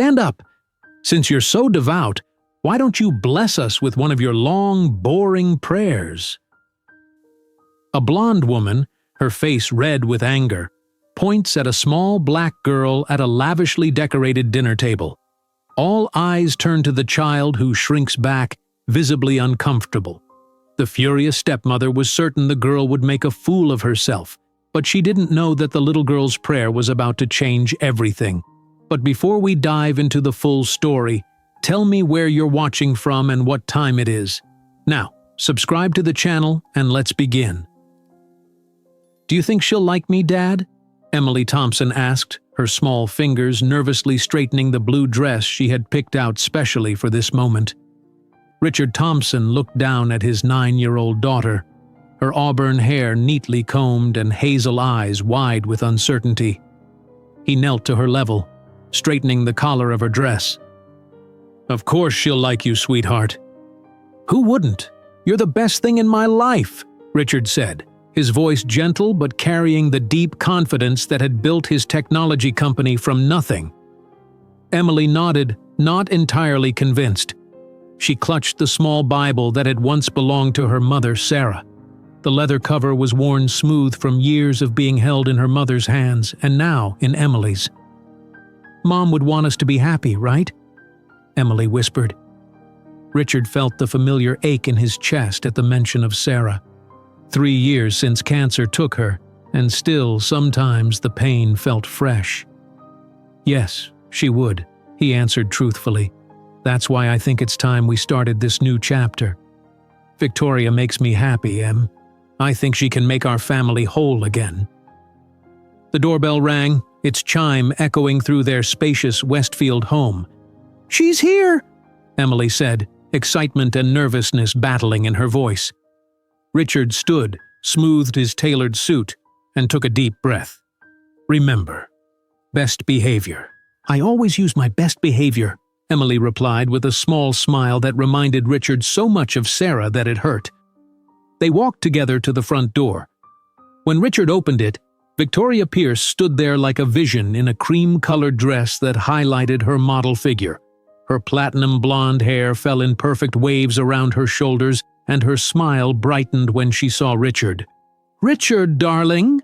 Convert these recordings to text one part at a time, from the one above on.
stand up. Since you're so devout, why don't you bless us with one of your long, boring prayers?" A blonde woman, her face red with anger, points at a small black girl at a lavishly decorated dinner table. All eyes turn to the child, who shrinks back, visibly uncomfortable. The furious stepmother was certain the girl would make a fool of herself, but she didn't know that the little girl's prayer was about to change everything. But before we dive into the full story, tell me where you're watching from and what time it is. Now, subscribe to the channel and let's begin. "Do you think she'll like me, Dad?" Emily Thompson asked, her small fingers nervously straightening the blue dress she had picked out specially for this moment. Richard Thompson looked down at his 9-year-old daughter, her auburn hair neatly combed and hazel eyes wide with uncertainty. He knelt to her level, straightening the collar of her dress. "Of course she'll like you, sweetheart." "Who wouldn't? You're the best thing in my life," Richard said, his voice gentle but carrying the deep confidence that had built his technology company from nothing. Emily nodded, not entirely convinced. She clutched the small Bible that had once belonged to her mother, Sarah. The leather cover was worn smooth from years of being held in her mother's hands, and now in Emily's. "Mom would want us to be happy, right?" Emily whispered. Richard felt the familiar ache in his chest at the mention of Sarah. 3 years since cancer took her, and still sometimes the pain felt fresh. "Yes, she would," he answered truthfully. "That's why I think it's time we started this new chapter. Victoria makes me happy, Em. I think she can make our family whole again." The doorbell rang, its chime echoing through their spacious Westfield home. "She's here!" Emily said, excitement and nervousness battling in her voice. Richard stood, smoothed his tailored suit, and took a deep breath. "Remember, best behavior." "I always use my best behavior," Emily replied with a small smile that reminded Richard so much of Sarah that it hurt. They walked together to the front door. When Richard opened it, Victoria Pierce stood there like a vision in a cream-colored dress that highlighted her model figure. Her platinum blonde hair fell in perfect waves around her shoulders, and her smile brightened when she saw Richard. "Richard, darling!"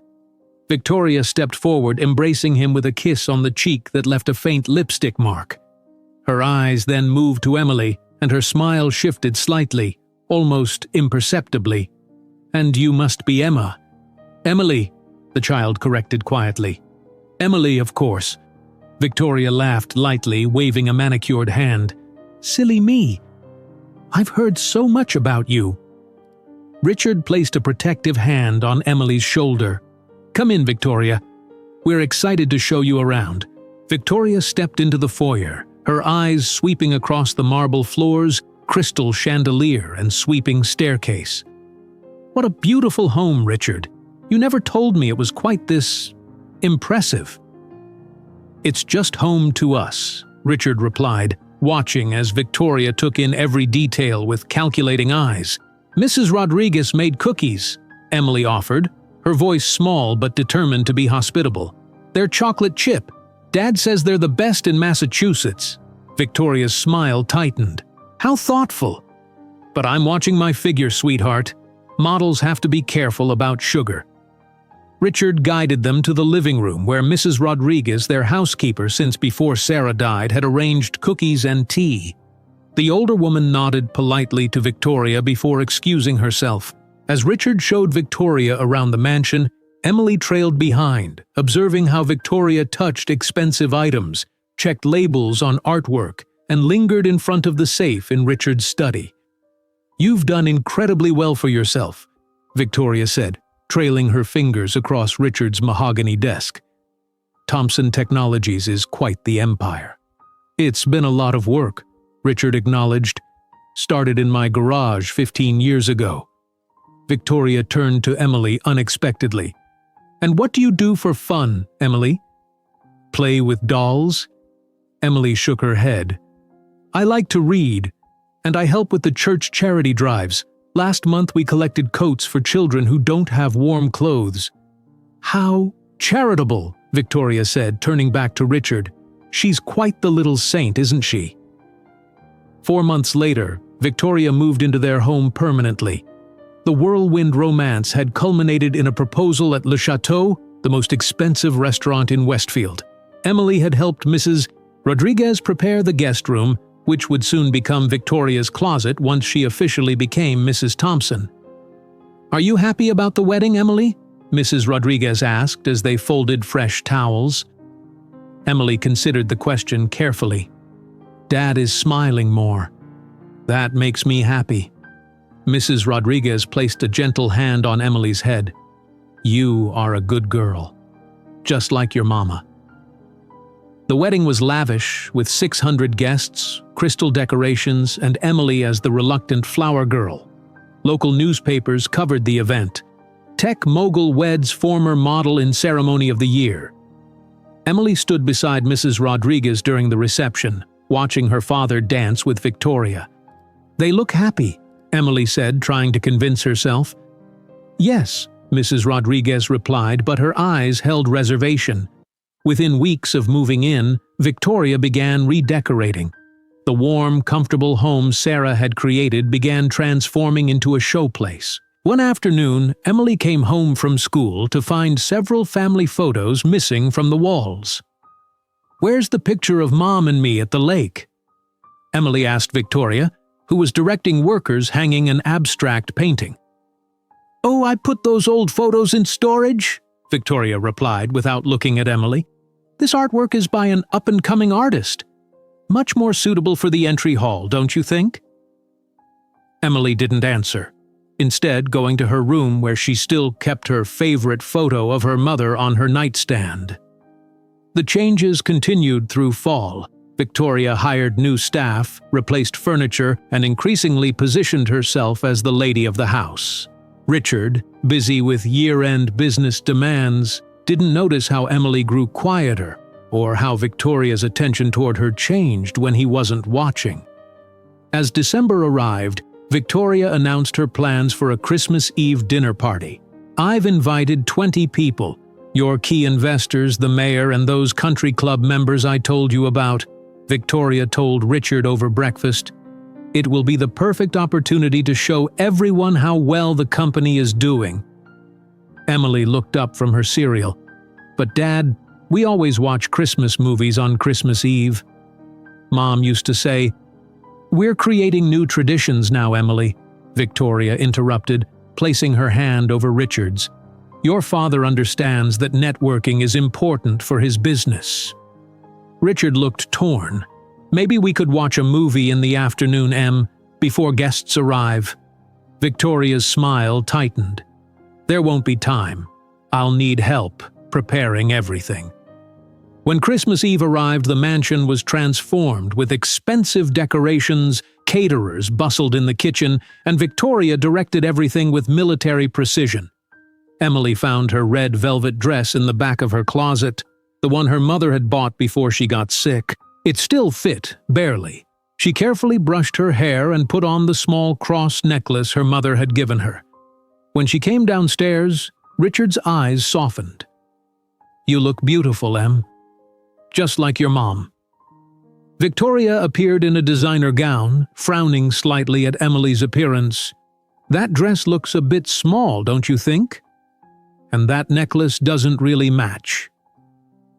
Victoria stepped forward, embracing him with a kiss on the cheek that left a faint lipstick mark. Her eyes then moved to Emily, and her smile shifted slightly, almost imperceptibly. "And you must be Emma." "Emily," the child corrected quietly. "Emily, of course." Victoria laughed lightly, waving a manicured hand. "Silly me. I've heard so much about you." Richard placed a protective hand on Emily's shoulder. "Come in, Victoria. We're excited to show you around." Victoria stepped into the foyer, her eyes sweeping across the marble floors, crystal chandelier, and sweeping staircase. "What a beautiful home, Richard. You never told me it was quite this impressive." "It's just home to us," Richard replied, watching as Victoria took in every detail with calculating eyes. "Mrs. Rodriguez made cookies," Emily offered, her voice small but determined to be hospitable. "They're chocolate chip. Dad says they're the best in Massachusetts." Victoria's smile tightened. "How thoughtful." "But I'm watching my figure, sweetheart. Models have to be careful about sugar." Richard guided them to the living room where Mrs. Rodriguez, their housekeeper since before Sarah died, had arranged cookies and tea. The older woman nodded politely to Victoria before excusing herself. As Richard showed Victoria around the mansion, Emily trailed behind, observing how Victoria touched expensive items, checked labels on artwork, and lingered in front of the safe in Richard's study. "You've done incredibly well for yourself," Victoria said, trailing her fingers across Richard's mahogany desk. "Thompson Technologies is quite the empire." "It's been a lot of work," Richard acknowledged. "Started in my garage 15 years ago." Victoria turned to Emily unexpectedly. "And what do you do for fun, Emily?" "Play with dolls?" Emily shook her head. "I like to read, and I help with the church charity drives. Last month we collected coats for children who don't have warm clothes." "How charitable," Victoria said, turning back to Richard. She's quite the little saint, isn't she?" 4 months later, Victoria moved into their home permanently. The whirlwind romance had culminated in a proposal at Le Chateau, the most expensive restaurant in Westfield. Emily had helped Mrs. Rodriguez prepare the guest room, which would soon become Victoria's closet once she officially became Mrs. Thompson. "Are you happy about the wedding, Emily?" Mrs. Rodriguez asked as they folded fresh towels. Emily considered the question carefully. "Dad is smiling more. That makes me happy." Mrs. Rodriguez placed a gentle hand on Emily's head. "You are a good girl, just like your mama." The wedding was lavish, with 600 guests, crystal decorations, and Emily as the reluctant flower girl. Local newspapers covered the event. Tech mogul weds former model in ceremony of the year. Emily stood beside Mrs. Rodriguez during the reception, watching her father dance with Victoria. "They look happy," Emily said, trying to convince herself. "Yes," Mrs. Rodriguez replied, but her eyes held reservation. Within weeks of moving in, Victoria began redecorating. The warm, comfortable home Sarah had created began transforming into a showplace. One afternoon, Emily came home from school to find several family photos missing from the walls. "Where's the picture of Mom and me at the lake?" Emily asked Victoria, who was directing workers hanging an abstract painting. "Oh, I put those old photos in storage," Victoria replied without looking at Emily. "This artwork is by an up-and-coming artist. Much more suitable for the entry hall, don't you think?" Emily didn't answer, instead going to her room where she still kept her favorite photo of her mother on her nightstand. The changes continued through fall. Victoria hired new staff, replaced furniture, and increasingly positioned herself as the lady of the house. Richard, busy with year-end business demands, didn't notice how Emily grew quieter, or how Victoria's attention toward her changed when he wasn't watching. As December arrived, Victoria announced her plans for a Christmas Eve dinner party. "I've invited 20 people, your key investors, the mayor, and those country club members I told you about," Victoria told Richard over breakfast. "It will be the perfect opportunity to show everyone how well the company is doing." Emily looked up from her cereal. "But Dad, we always watch Christmas movies on Christmas Eve." Mom used to say, "We're creating new traditions now, Emily," Victoria interrupted, placing her hand over Richard's. "Your father understands that networking is important for his business." Richard looked torn. "Maybe we could watch a movie in the afternoon, Em, before guests arrive." Victoria's smile tightened. "There won't be time. I'll need help preparing everything." When Christmas Eve arrived, the mansion was transformed with expensive decorations, caterers bustled in the kitchen, and Victoria directed everything with military precision. Emily found her red velvet dress in the back of her closet, the one her mother had bought before she got sick. It still fit, barely. She carefully brushed her hair and put on the small cross necklace her mother had given her. When she came downstairs, Richard's eyes softened. "You look beautiful, Em. Just like your mom." Victoria appeared in a designer gown, frowning slightly at Emily's appearance. "That dress looks a bit small, don't you think? And that necklace doesn't really match."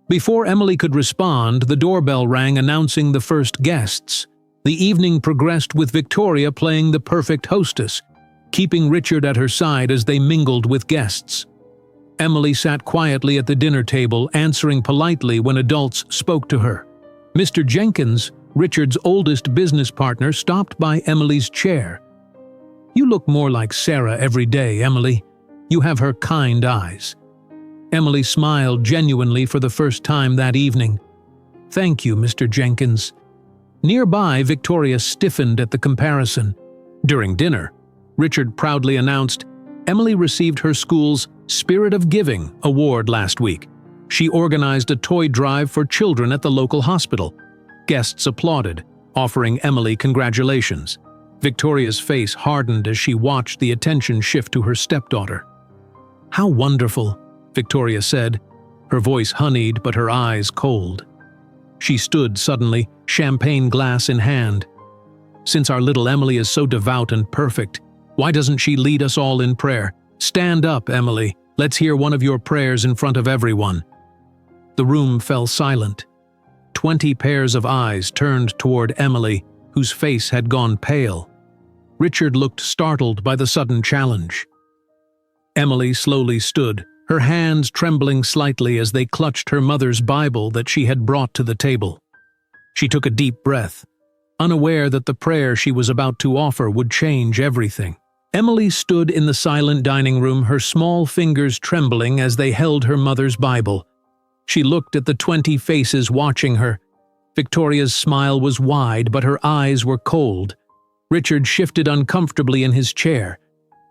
Before Emily could respond, the doorbell rang announcing the first guests. The evening progressed with Victoria playing the perfect hostess, keeping Richard at her side as they mingled with guests. Emily sat quietly at the dinner table, answering politely when adults spoke to her. Mr. Jenkins, Richard's oldest business partner, stopped by Emily's chair. "You look more like Sarah every day, Emily. You have her kind eyes." Emily smiled genuinely for the first time that evening. "Thank you, Mr. Jenkins." Nearby, Victoria stiffened at the comparison. During dinner, Richard proudly announced, "Emily received her school's Spirit of Giving award last week. She organized a toy drive for children at the local hospital." Guests applauded, offering Emily congratulations. Victoria's face hardened as she watched the attention shift to her stepdaughter. "How wonderful," Victoria said, her voice honeyed but her eyes cold. She stood suddenly, champagne glass in hand. Since our little Emily is so devout and perfect, why doesn't she lead us all in prayer? Stand up, Emily. Let's hear one of your prayers in front of everyone. The room fell silent. 20 pairs of eyes turned toward Emily, whose face had gone pale. Richard looked startled by the sudden challenge. Emily slowly stood, her hands trembling slightly as they clutched her mother's Bible that she had brought to the table. She took a deep breath, unaware that the prayer she was about to offer would change everything. Emily stood in the silent dining room, her small fingers trembling as they held her mother's Bible. She looked at the 20 faces watching her. Victoria's smile was wide, but her eyes were cold. Richard shifted uncomfortably in his chair.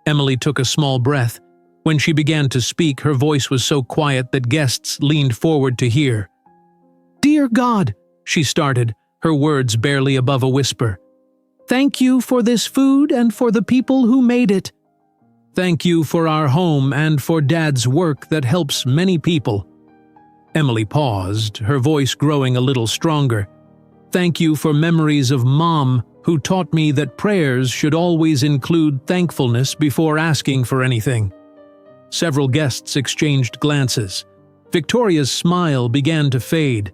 Emily took a small breath. When she began to speak, her voice was so quiet that guests leaned forward to hear. "Dear God," she started, her words barely above a whisper. "Thank you for this food and for the people who made it. Thank you for our home and for Dad's work that helps many people." Emily paused, her voice growing a little stronger. "Thank you for memories of Mom, who taught me that prayers should always include thankfulness before asking for anything." Several guests exchanged glances. Victoria's smile began to fade.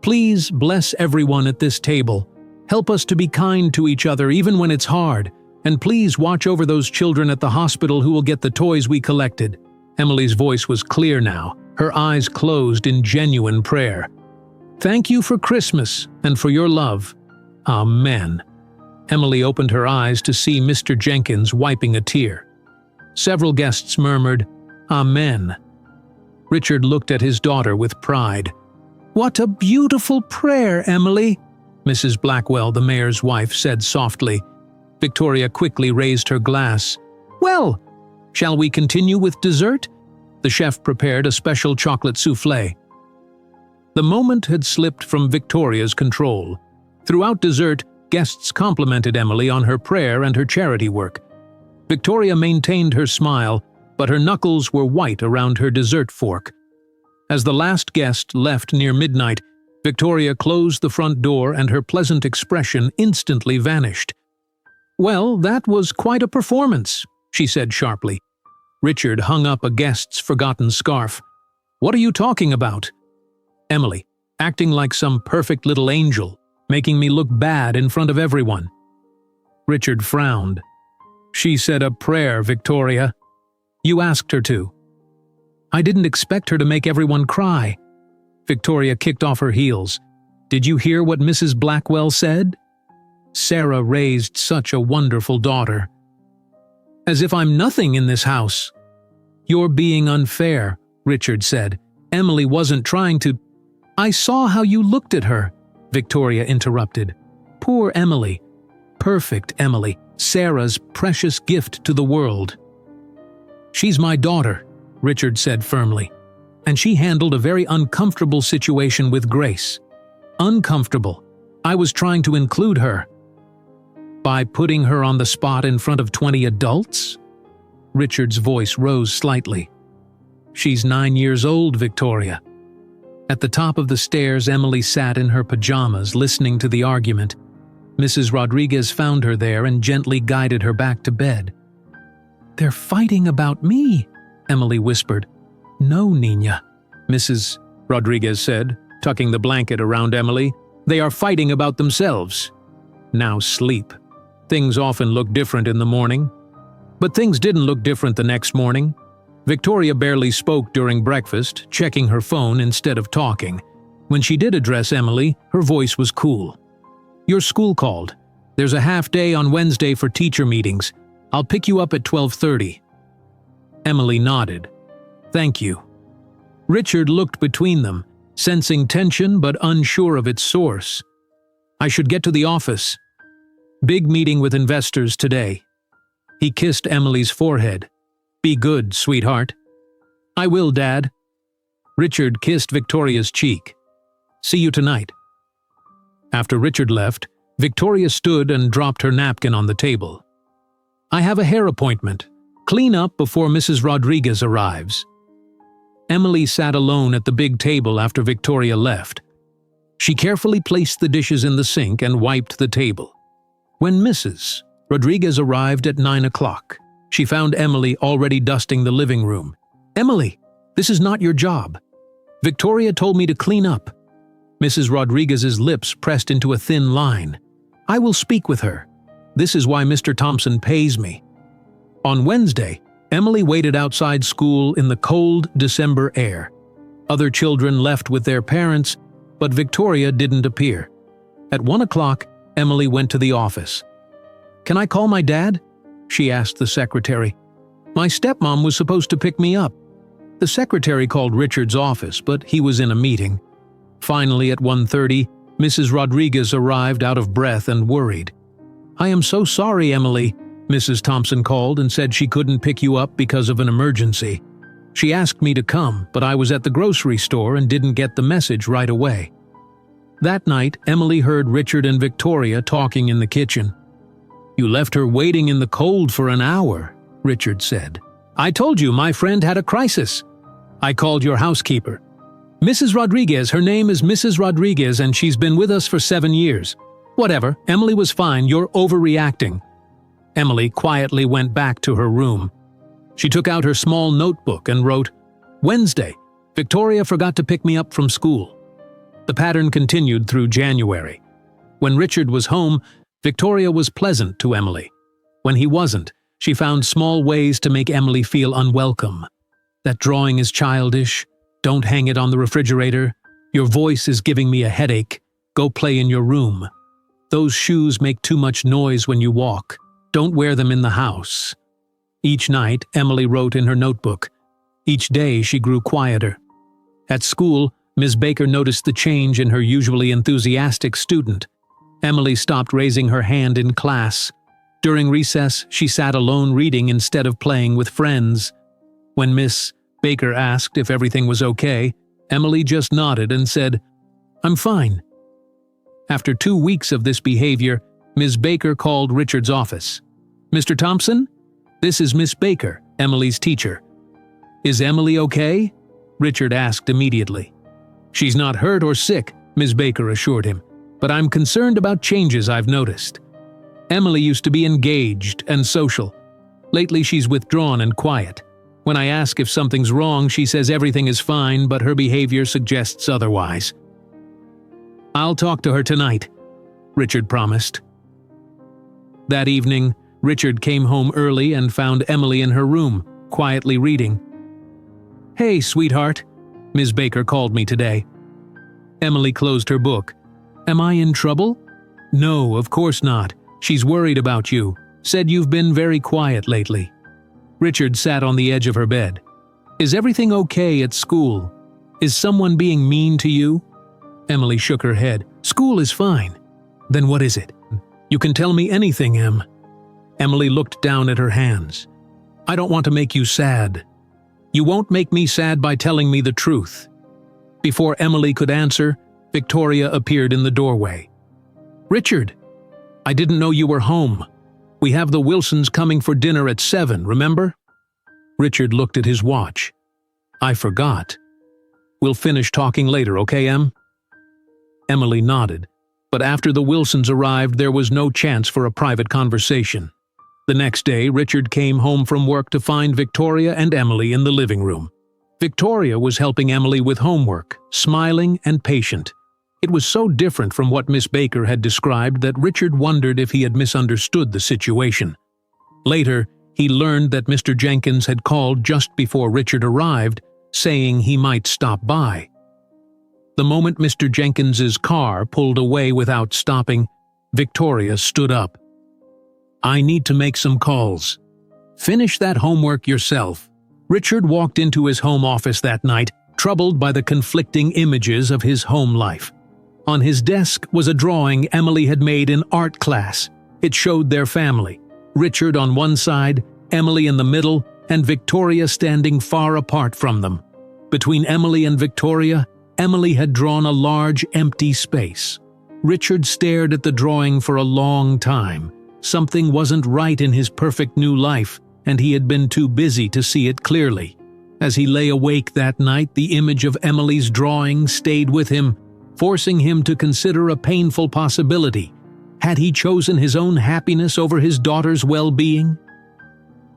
"Please bless everyone at this table. Help us to be kind to each other even when it's hard. And please watch over those children at the hospital who will get the toys we collected." Emily's voice was clear now, her eyes closed in genuine prayer. "Thank you for Christmas and for your love. Amen." Emily opened her eyes to see Mr. Jenkins wiping a tear. Several guests murmured, "Amen." Richard looked at his daughter with pride. "What a beautiful prayer, Emily," Mrs. Blackwell, the mayor's wife, said softly. Victoria quickly raised her glass. "Well, shall we continue with dessert?" The chef prepared a special chocolate soufflé. The moment had slipped from Victoria's control. Throughout dessert, guests complimented Emily on her prayer and her charity work. Victoria maintained her smile, but her knuckles were white around her dessert fork. As the last guest left near midnight, Victoria closed the front door and her pleasant expression instantly vanished. "Well, that was quite a performance," she said sharply. Richard hung up a guest's forgotten scarf. "What are you talking about?" "Emily, acting like some perfect little angel, making me look bad in front of everyone." Richard frowned. "She said a prayer, Victoria. You asked her to." "I didn't expect her to make everyone cry." Victoria kicked off her heels. "Did you hear what Mrs. Blackwell said? Sarah raised such a wonderful daughter." "As if I'm nothing in this house." "You're being unfair," Richard said. "Emily wasn't trying to—" "I saw how you looked at her," Victoria interrupted. "Poor Emily. Perfect Emily. Sarah's precious gift to the world." "She's my daughter," Richard said firmly. "And she handled a very uncomfortable situation with grace." "Uncomfortable. I was trying to include her." "By putting her on the spot in front of 20 adults?" Richard's voice rose slightly. "She's 9 years old, Victoria." At the top of the stairs, Emily sat in her pajamas listening to the argument. Mrs. Rodriguez found her there and gently guided her back to bed. "They're fighting about me," Emily whispered. "No, Nina," Mrs. Rodriguez said, tucking the blanket around Emily. "They are fighting about themselves. Now sleep. Things often look different in the morning." But things didn't look different the next morning. Victoria barely spoke during breakfast, checking her phone instead of talking. When she did address Emily, her voice was cool. "Your school called. There's a half day on Wednesday for teacher meetings. I'll pick you up at 12:30. Emily nodded. "Thank you." Richard looked between them, sensing tension but unsure of its source. "I should get to the office. Big meeting with investors today." He kissed Emily's forehead. "Be good, sweetheart." "I will, Dad." Richard kissed Victoria's cheek. "See you tonight." After Richard left, Victoria stood and dropped her napkin on the table. "I have a hair appointment. Clean up before Mrs. Rodriguez arrives." Emily sat alone at the big table after Victoria left. She carefully placed the dishes in the sink and wiped the table. When Mrs. Rodriguez arrived at 9 o'clock, she found Emily already dusting the living room. "Emily, this is not your job. Victoria told me to clean up." Mrs. Rodriguez's lips pressed into a thin line. "I will speak with her. This is why Mr. Thompson pays me." On Wednesday, Emily waited outside school in the cold December air. Other children left with their parents, but Victoria didn't appear. At 1 o'clock, Emily went to the office. "Can I call my dad?" she asked the secretary. "My stepmom was supposed to pick me up." The secretary called Richard's office, but he was in a meeting. Finally, at 1:30, Mrs. Rodriguez arrived out of breath and worried. "I am so sorry, Emily," Mrs. Thompson called and said she couldn't pick you up because of an emergency. "She asked me to come, but I was at the grocery store and didn't get the message right away." That night, Emily heard Richard and Victoria talking in the kitchen. "You left her waiting in the cold for an hour," Richard said. "I told you my friend had a crisis. I called your housekeeper. Mrs. Rodriguez, her name is Mrs. Rodriguez, and she's been with us for 7 years. Whatever, Emily was fine, you're overreacting." Emily quietly went back to her room. She took out her small notebook and wrote, "Wednesday, Victoria forgot to pick me up from school." The pattern continued through January. When Richard was home, Victoria was pleasant to Emily. When he wasn't, she found small ways to make Emily feel unwelcome. "That drawing is childish. Don't hang it on the refrigerator. Your voice is giving me a headache. Go play in your room. Those shoes make too much noise when you walk. Don't wear them in the house." Each night, Emily wrote in her notebook. Each day, she grew quieter. At school, Ms. Baker noticed the change in her usually enthusiastic student. Emily stopped raising her hand in class. During recess, she sat alone reading instead of playing with friends. When Miss Baker asked if everything was okay, Emily just nodded and said, "I'm fine." After 2 weeks of this behavior, Ms. Baker called Richard's office. "Mr. Thompson? This is Miss Baker, Emily's teacher." "Is Emily okay?" Richard asked immediately. "She's not hurt or sick," Ms. Baker assured him, "but I'm concerned about changes I've noticed. Emily used to be engaged and social. Lately she's withdrawn and quiet. When I ask if something's wrong, she says everything is fine, but her behavior suggests otherwise." "I'll talk to her tonight," Richard promised. That evening, Richard came home early and found Emily in her room, quietly reading. "Hey, sweetheart," Ms. Baker called me today. Emily closed her book. "Am I in trouble?" "No, of course not. She's worried about you. Said you've been very quiet lately." Richard sat on the edge of her bed. "Is everything okay at school? Is someone being mean to you?" Emily shook her head. "School is fine." "Then what is it? You can tell me anything, Em." Emily looked down at her hands. "I don't want to make you sad." "You won't make me sad by telling me the truth." Before Emily could answer, Victoria appeared in the doorway. "Richard, I didn't know you were home. We have the Wilsons coming for dinner at 7, remember?" Richard looked at his watch. "I forgot. We'll finish talking later, okay, Em?" Emily nodded, but after the Wilsons arrived, there was no chance for a private conversation. The next day, Richard came home from work to find Victoria and Emily in the living room. Victoria was helping Emily with homework, smiling and patient. It was so different from what Miss Baker had described that Richard wondered if he had misunderstood the situation. Later, he learned that Mr. Jenkins had called just before Richard arrived, saying he might stop by. The moment Mr. Jenkins's car pulled away without stopping, Victoria stood up. "I need to make some calls. Finish that homework yourself." Richard walked into his home office that night, troubled by the conflicting images of his home life. On his desk was a drawing Emily had made in art class. It showed their family, Richard on one side, Emily in the middle, and Victoria standing far apart from them. Between Emily and Victoria, Emily had drawn a large empty space. Richard stared at the drawing for a long time. Something wasn't right in his perfect new life, and he had been too busy to see it clearly. As he lay awake that night, the image of Emily's drawing stayed with him, forcing him to consider a painful possibility. Had he chosen his own happiness over his daughter's well-being?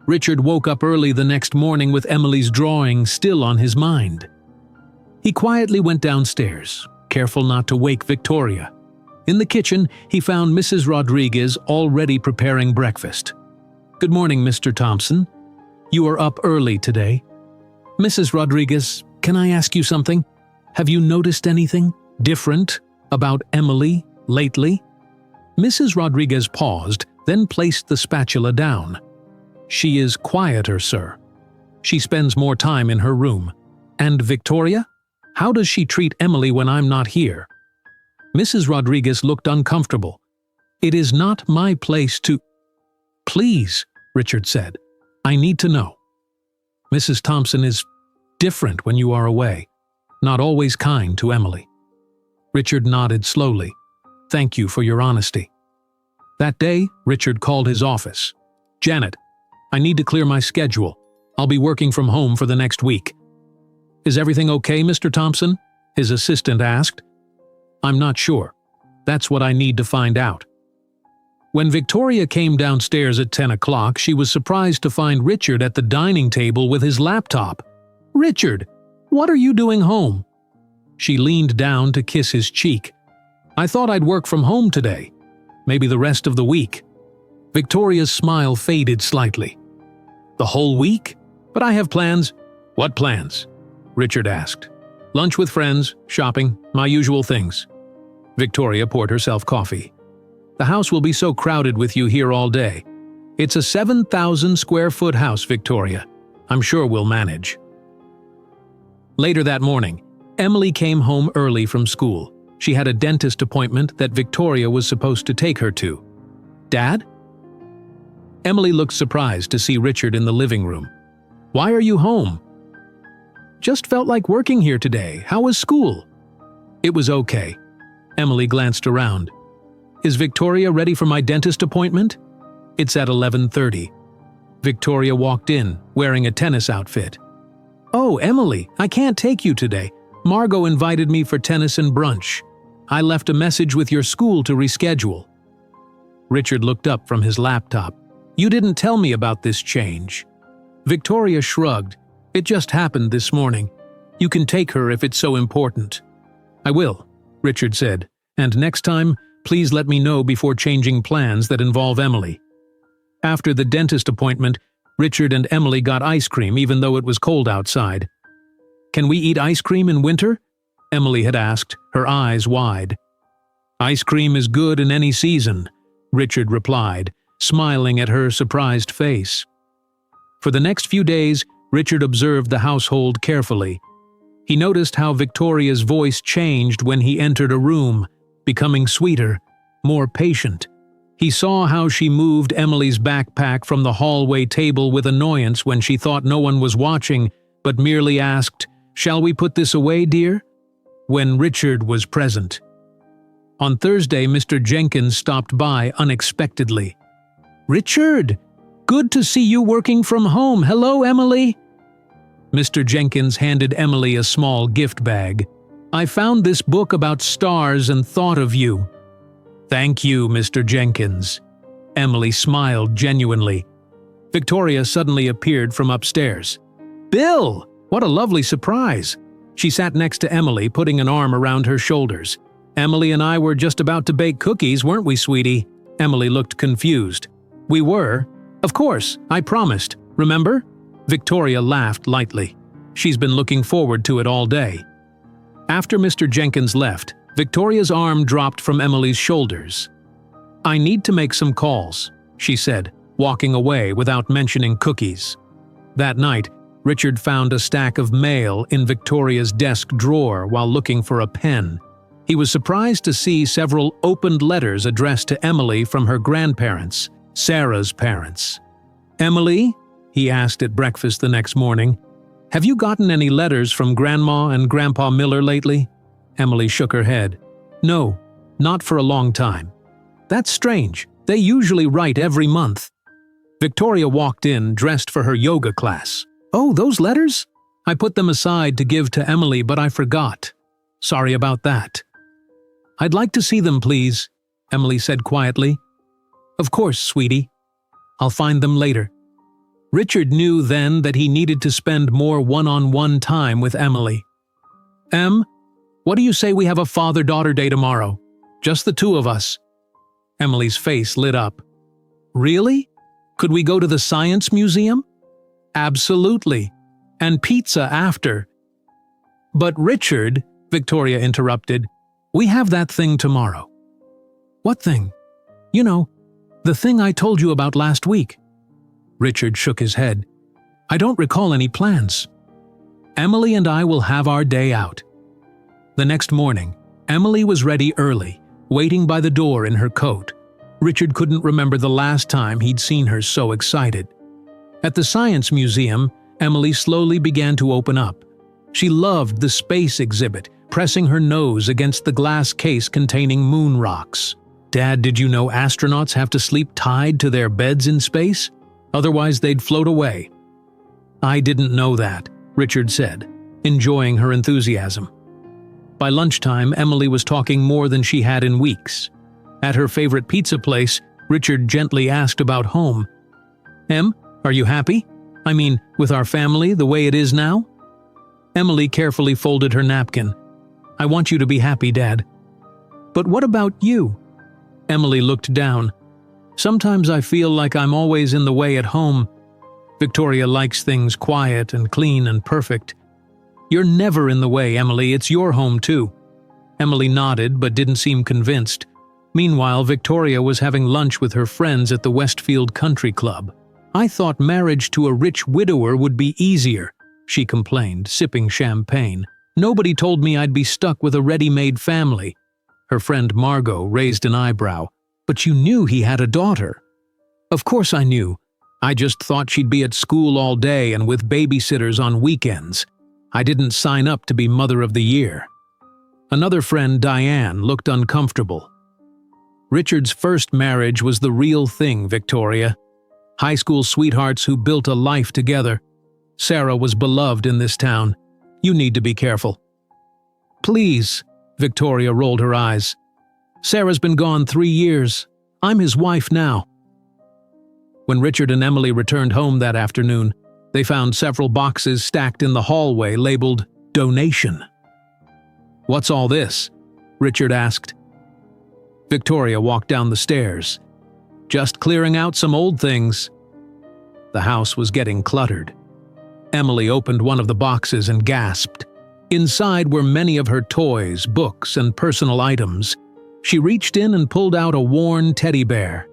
Richard woke up early the next morning with Emily's drawing still on his mind. He quietly went downstairs, careful not to wake Victoria. In the kitchen, he found Mrs. Rodriguez already preparing breakfast. "Good morning, Mr. Thompson. You are up early today." "Mrs. Rodriguez, can I ask you something? Have you noticed anything different about Emily lately?" Mrs. Rodriguez paused, then placed the spatula down. "She is quieter, sir. She spends more time in her room. And Victoria? How does she treat Emily when I'm not here?" Mrs. Rodriguez looked uncomfortable. "It is not my place to—" "Please," Richard said. "I need to know. Mrs. Thompson is different when you are away, not always kind to Emily." Richard nodded slowly. "Thank you for your honesty." That day, Richard called his office. "Janet, I need to clear my schedule. I'll be working from home for the next week." "Is everything okay, Mr. Thompson?" his assistant asked. "I'm not sure. That's what I need to find out." When Victoria came downstairs at 10 o'clock, she was surprised to find Richard at the dining table with his laptop. "Richard, what are you doing home?" She leaned down to kiss his cheek. "I thought I'd work from home today. Maybe the rest of the week." Victoria's smile faded slightly. "The whole week? But I have plans." "What plans?" Richard asked. "Lunch with friends, shopping, my usual things." Victoria poured herself coffee. "The house will be so crowded with you here all day. It's a 7,000 square foot house, Victoria. I'm sure we'll manage." Later that morning, Emily came home early from school. She had a dentist appointment that Victoria was supposed to take her to. "Dad?" Emily looked surprised to see Richard in the living room. "Why are you home?" "Just felt like working here today. How was school?" "It was okay." Emily glanced around. "Is Victoria ready for my dentist appointment?" "It's at 11:30. Victoria walked in, wearing a tennis outfit. "Oh, Emily, I can't take you today. Margot invited me for tennis and brunch. I left a message with your school to reschedule." Richard looked up from his laptop. "You didn't tell me about this change." Victoria shrugged. "It just happened this morning. You can take her if it's so important." "I will," Richard said, "and next time, please let me know before changing plans that involve Emily." After the dentist appointment, Richard and Emily got ice cream even though it was cold outside. "Can we eat ice cream in winter?" Emily had asked, her eyes wide. "Ice cream is good in any season," Richard replied, smiling at her surprised face. For the next few days, Richard observed the household carefully. He noticed how Victoria's voice changed when he entered a room, becoming sweeter, more patient. He saw how she moved Emily's backpack from the hallway table with annoyance when she thought no one was watching, but merely asked, "Shall we put this away, dear?" when Richard was present. On Thursday, Mr. Jenkins stopped by unexpectedly. "Richard! Good to see you working from home. Hello, Emily." Mr. Jenkins handed Emily a small gift bag. "I found this book about stars and thought of you." "Thank you, Mr. Jenkins." Emily smiled genuinely. Victoria suddenly appeared from upstairs. "Bill! What a lovely surprise!" She sat next to Emily, putting an arm around her shoulders. "Emily and I were just about to bake cookies, weren't we, sweetie?" Emily looked confused. "We were. Of course, I promised. Remember?" Victoria laughed lightly. She's been looking forward to it all day. After Mr. Jenkins left, Victoria's arm dropped from Emily's shoulders. "I need to make some calls," she said, walking away without mentioning cookies. That night, Richard found a stack of mail in Victoria's desk drawer while looking for a pen. He was surprised to see several opened letters addressed to Emily from her grandparents, Sarah's parents. "Emily?" he asked at breakfast the next morning. "Have you gotten any letters from Grandma and Grandpa Miller lately?" Emily shook her head. "No, not for a long time." "That's strange. They usually write every month." Victoria walked in, dressed for her yoga class. "Oh, those letters? I put them aside to give to Emily, but I forgot. Sorry about that." "I'd like to see them, please," Emily said quietly. "Of course, sweetie. I'll find them later." Richard knew then that he needed to spend more one-on-one time with Emily. "Em, what do you say we have a father-daughter day tomorrow? Just the two of us." Emily's face lit up. "Really? Could we go to the Science Museum?" "Absolutely. And pizza after." "But Richard," Victoria interrupted, "we have that thing tomorrow." "What thing?" "You know, the thing I told you about last week." Richard shook his head. "I don't recall any plans. Emily and I will have our day out." The next morning, Emily was ready early, waiting by the door in her coat. Richard couldn't remember the last time he'd seen her so excited. At the Science Museum, Emily slowly began to open up. She loved the space exhibit, pressing her nose against the glass case containing moon rocks. "Dad, did you know astronauts have to sleep tied to their beds in space? Otherwise they'd float away." "I didn't know that," Richard said, enjoying her enthusiasm. By lunchtime, Emily was talking more than she had in weeks. At her favorite pizza place, Richard gently asked about home. "Em, are you happy? I mean, with our family the way it is now?" Emily carefully folded her napkin. "I want you to be happy, Dad." "But what about you?" Emily looked down. "Sometimes I feel like I'm always in the way at home. Victoria likes things quiet and clean and perfect." "You're never in the way, Emily. It's your home too." Emily nodded but didn't seem convinced. Meanwhile, Victoria was having lunch with her friends at the Westfield Country Club. "I thought marriage to a rich widower would be easier," she complained, sipping champagne. "Nobody told me I'd be stuck with a ready-made family." Her friend Margot raised an eyebrow. "But you knew he had a daughter." "Of course I knew. I just thought she'd be at school all day and with babysitters on weekends. I didn't sign up to be Mother of the Year." Another friend, Diane, looked uncomfortable. "Richard's first marriage was the real thing, Victoria. High school sweethearts who built a life together. Sarah was beloved in this town. You need to be careful." "Please," Victoria rolled her eyes. "Sarah's been gone 3 years. I'm his wife now." When Richard and Emily returned home that afternoon, they found several boxes stacked in the hallway labeled "Donation." "What's all this?" Richard asked. Victoria walked down the stairs. "Just clearing out some old things." The house was getting cluttered. Emily opened one of the boxes and gasped. Inside were many of her toys, books, and personal items. She reached in and pulled out a worn teddy bear.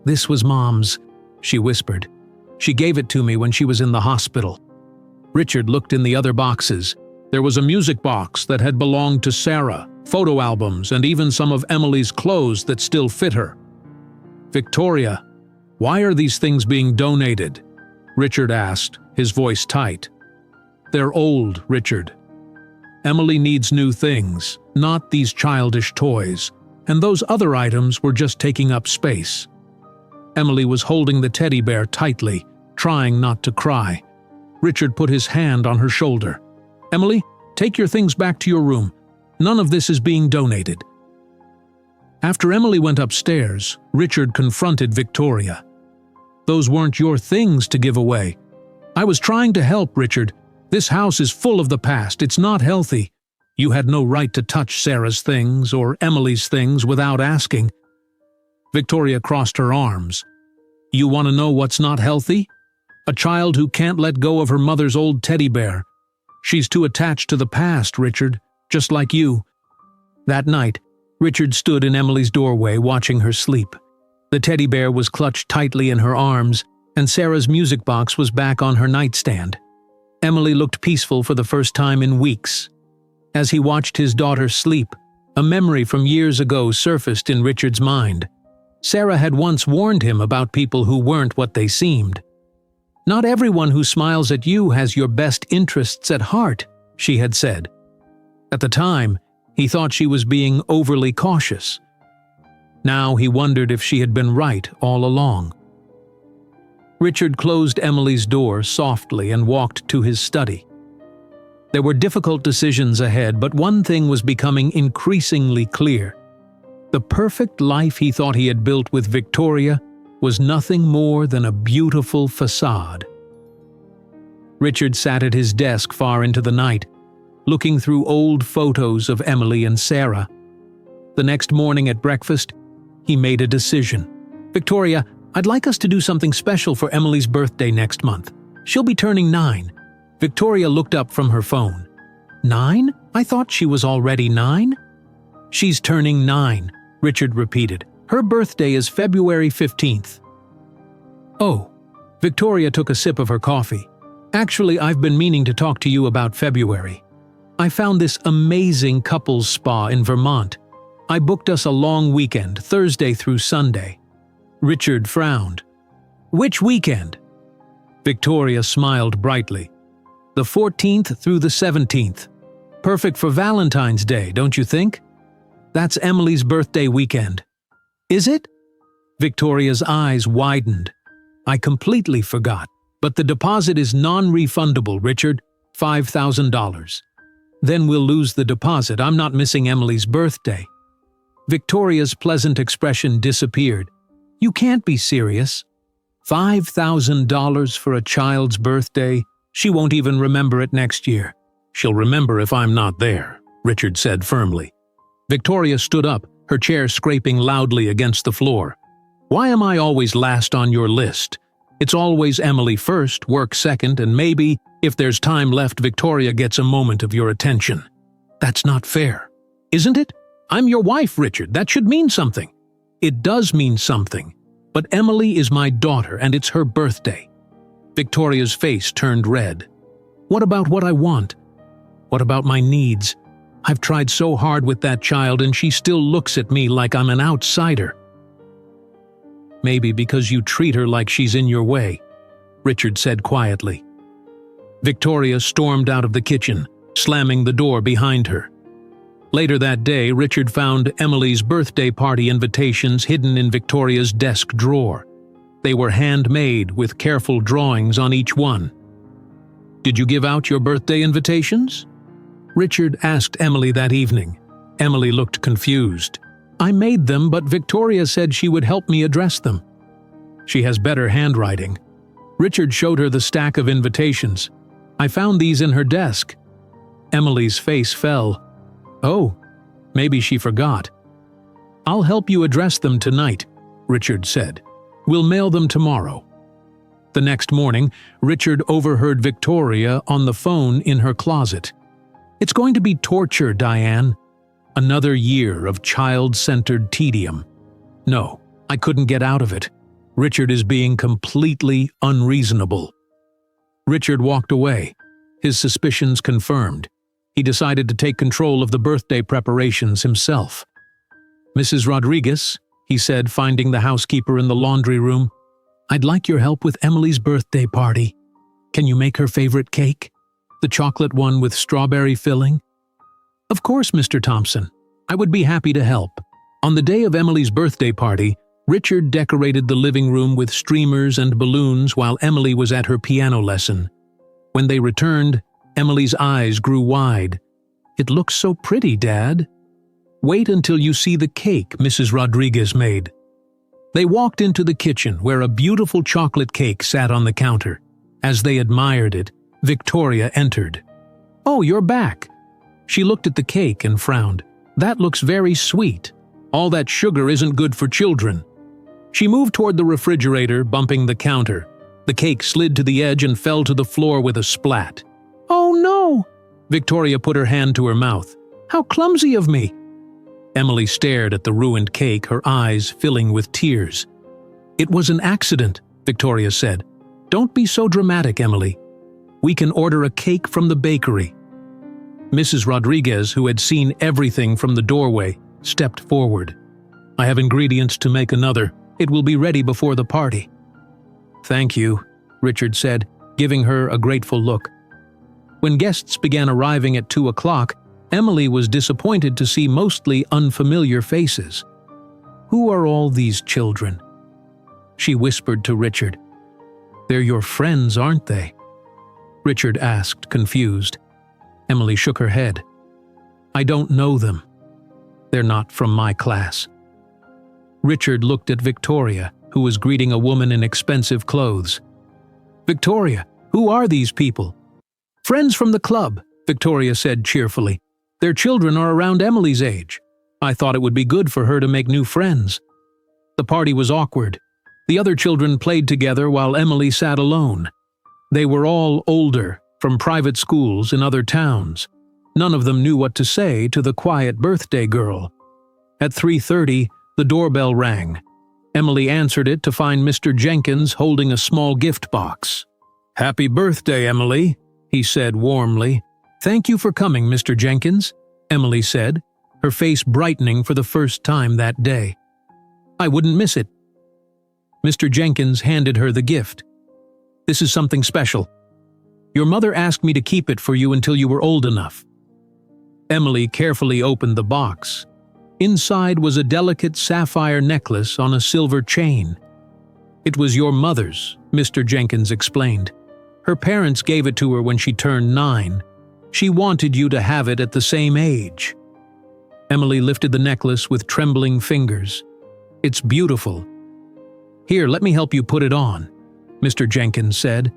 "This was Mom's," she whispered. "She gave it to me when she was in the hospital." Richard looked in the other boxes. There was a music box that had belonged to Sarah, photo albums, and even some of Emily's clothes that still fit her. "Victoria, why are these things being donated?" Richard asked, his voice tight. "They're old, Richard. Emily needs new things, not these childish toys, and those other items were just taking up space." Emily was holding the teddy bear tightly, trying not to cry. Richard put his hand on her shoulder. "Emily, take your things back to your room. None of this is being donated." After Emily went upstairs, Richard confronted Victoria. "Those weren't your things to give away." "I was trying to help, Richard. This house is full of the past. It's not healthy. You had no right to touch Sarah's things or Emily's things without asking." Victoria crossed her arms. "You want to know what's not healthy? A child who can't let go of her mother's old teddy bear. She's too attached to the past, Richard, just like you." That night, Richard stood in Emily's doorway watching her sleep. The teddy bear was clutched tightly in her arms, and Sarah's music box was back on her nightstand. Emily looked peaceful for the first time in weeks. As he watched his daughter sleep, a memory from years ago surfaced in Richard's mind. Sarah had once warned him about people who weren't what they seemed. "Not everyone who smiles at you has your best interests at heart," she had said. At the time, he thought she was being overly cautious. Now he wondered if she had been right all along. Richard closed Emily's door softly and walked to his study. There were difficult decisions ahead, but one thing was becoming increasingly clear. The perfect life he thought he had built with Victoria was nothing more than a beautiful facade. Richard sat at his desk far into the night, looking through old photos of Emily and Sarah. The next morning at breakfast, he made a decision. "Victoria, I'd like us to do something special for Emily's birthday next month. She'll be turning 9. Victoria looked up from her phone. 9? I thought she was already 9? She's turning 9, Richard repeated. Her birthday is February 15th. Oh, Victoria took a sip of her coffee. Actually, I've been meaning to talk to you about February. I found this amazing couples spa in Vermont. I booked us a long weekend, Thursday through Sunday. Richard frowned. Which weekend? Victoria smiled brightly. The 14th through the 17th. Perfect for Valentine's Day, don't you think? That's Emily's birthday weekend. Is it? Victoria's eyes widened. I completely forgot. But the deposit is non-refundable, Richard. $5,000. Then we'll lose the deposit. I'm not missing Emily's birthday. Victoria's pleasant expression disappeared. You can't be serious. $5,000 for a child's birthday? She won't even remember it next year. She'll remember if I'm not there, Richard said firmly. Victoria stood up, her chair scraping loudly against the floor. Why am I always last on your list? It's always Emily first, work second, and maybe, if there's time left, Victoria gets a moment of your attention. That's not fair. Isn't it? I'm your wife, Richard. That should mean something. It does mean something. But Emily is my daughter, and it's her birthday. Victoria's face turned red. What about what I want? What about my needs? I've tried so hard with that child, and she still looks at me like I'm an outsider. Maybe because you treat her like she's in your way, Richard said quietly. Victoria stormed out of the kitchen, slamming the door behind her. Later that day, Richard found Emily's birthday party invitations hidden in Victoria's desk drawer. They were handmade with careful drawings on each one. Did you give out your birthday invitations? Richard asked Emily that evening. Emily looked confused. I made them, but Victoria said she would help me address them. She has better handwriting. Richard showed her the stack of invitations. I found these in her desk. Emily's face fell. Oh, maybe she forgot. I'll help you address them tonight, Richard said. We'll mail them tomorrow. The next morning, Richard overheard Victoria on the phone in her closet. It's going to be torture, Diane. Another year of child-centered tedium. No, I couldn't get out of it. Richard is being completely unreasonable. Richard walked away, his suspicions confirmed. He decided to take control of the birthday preparations himself. Mrs. Rodriguez, he said, finding the housekeeper in the laundry room, I'd like your help with Emily's birthday party. Can you make her favorite cake? The chocolate one with strawberry filling? Of course, Mr. Thompson. I would be happy to help. On the day of Emily's birthday party, Richard decorated the living room with streamers and balloons while Emily was at her piano lesson. When they returned, Emily's eyes grew wide. It looks so pretty, Dad. Wait until you see the cake Mrs. Rodriguez made. They walked into the kitchen where a beautiful chocolate cake sat on the counter. As they admired it, Victoria entered. Oh, you're back. She looked at the cake and frowned. That looks very sweet. All that sugar isn't good for children. She moved toward the refrigerator, bumping the counter. The cake slid to the edge and fell to the floor with a splat. Oh no! Victoria put her hand to her mouth. How clumsy of me! Emily stared at the ruined cake, her eyes filling with tears. It was an accident, Victoria said. Don't be so dramatic, Emily. We can order a cake from the bakery. Mrs. Rodriguez, who had seen everything from the doorway, stepped forward. I have ingredients to make another. It will be ready before the party. Thank you, Richard said, giving her a grateful look. When guests began arriving at 2 o'clock, Emily was disappointed to see mostly unfamiliar faces. Who are all these children? She whispered to Richard. They're your friends, aren't they? Richard asked, confused. Emily shook her head. I don't know them. They're not from my class. Richard looked at Victoria, who was greeting a woman in expensive clothes. Victoria, who are these people? Friends from the club, Victoria said cheerfully. Their children are around Emily's age. I thought it would be good for her to make new friends. The party was awkward. The other children played together while Emily sat alone. They were all older, from private schools in other towns. None of them knew what to say to the quiet birthday girl. At 3:30, the doorbell rang. Emily answered it to find Mr. Jenkins holding a small gift box. Happy birthday, Emily, he said warmly. Thank you for coming, Mr. Jenkins, Emily said, her face brightening for the first time that day. I wouldn't miss it. Mr. Jenkins handed her the gift. This is something special. Your mother asked me to keep it for you until you were old enough. Emily carefully opened the box. Inside was a delicate sapphire necklace on a silver chain. It was your mother's, Mr. Jenkins explained. Her parents gave it to her when she turned 9. She wanted you to have it at the same age. Emily lifted the necklace with trembling fingers. It's beautiful. Here, let me help you put it on, Mr. Jenkins said.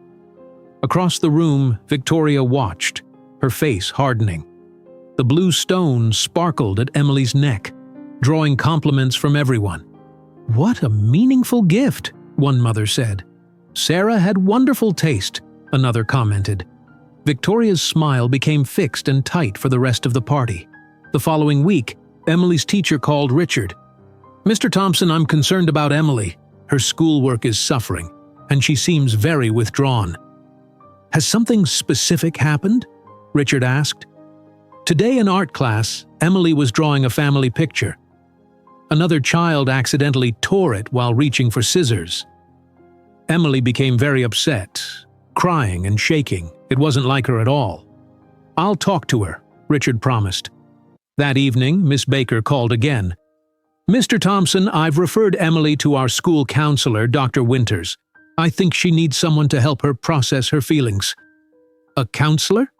Across the room, Victoria watched, her face hardening. The blue stone sparkled at Emily's neck, drawing compliments from everyone. What a meaningful gift, one mother said. Sarah had wonderful taste, another commented. Victoria's smile became fixed and tight for the rest of the party. The following week, Emily's teacher called Richard. Mr. Thompson, I'm concerned about Emily. Her schoolwork is suffering, and she seems very withdrawn. Has something specific happened? Richard asked. Today in art class, Emily was drawing a family picture. Another child accidentally tore it while reaching for scissors. Emily became very upset, crying and shaking. It wasn't like her at all. I'll talk to her, Richard promised. That evening, Miss Baker called again. Mr. Thompson, I've referred Emily to our school counselor, Dr. Winters. I think she needs someone to help her process her feelings. A counselor?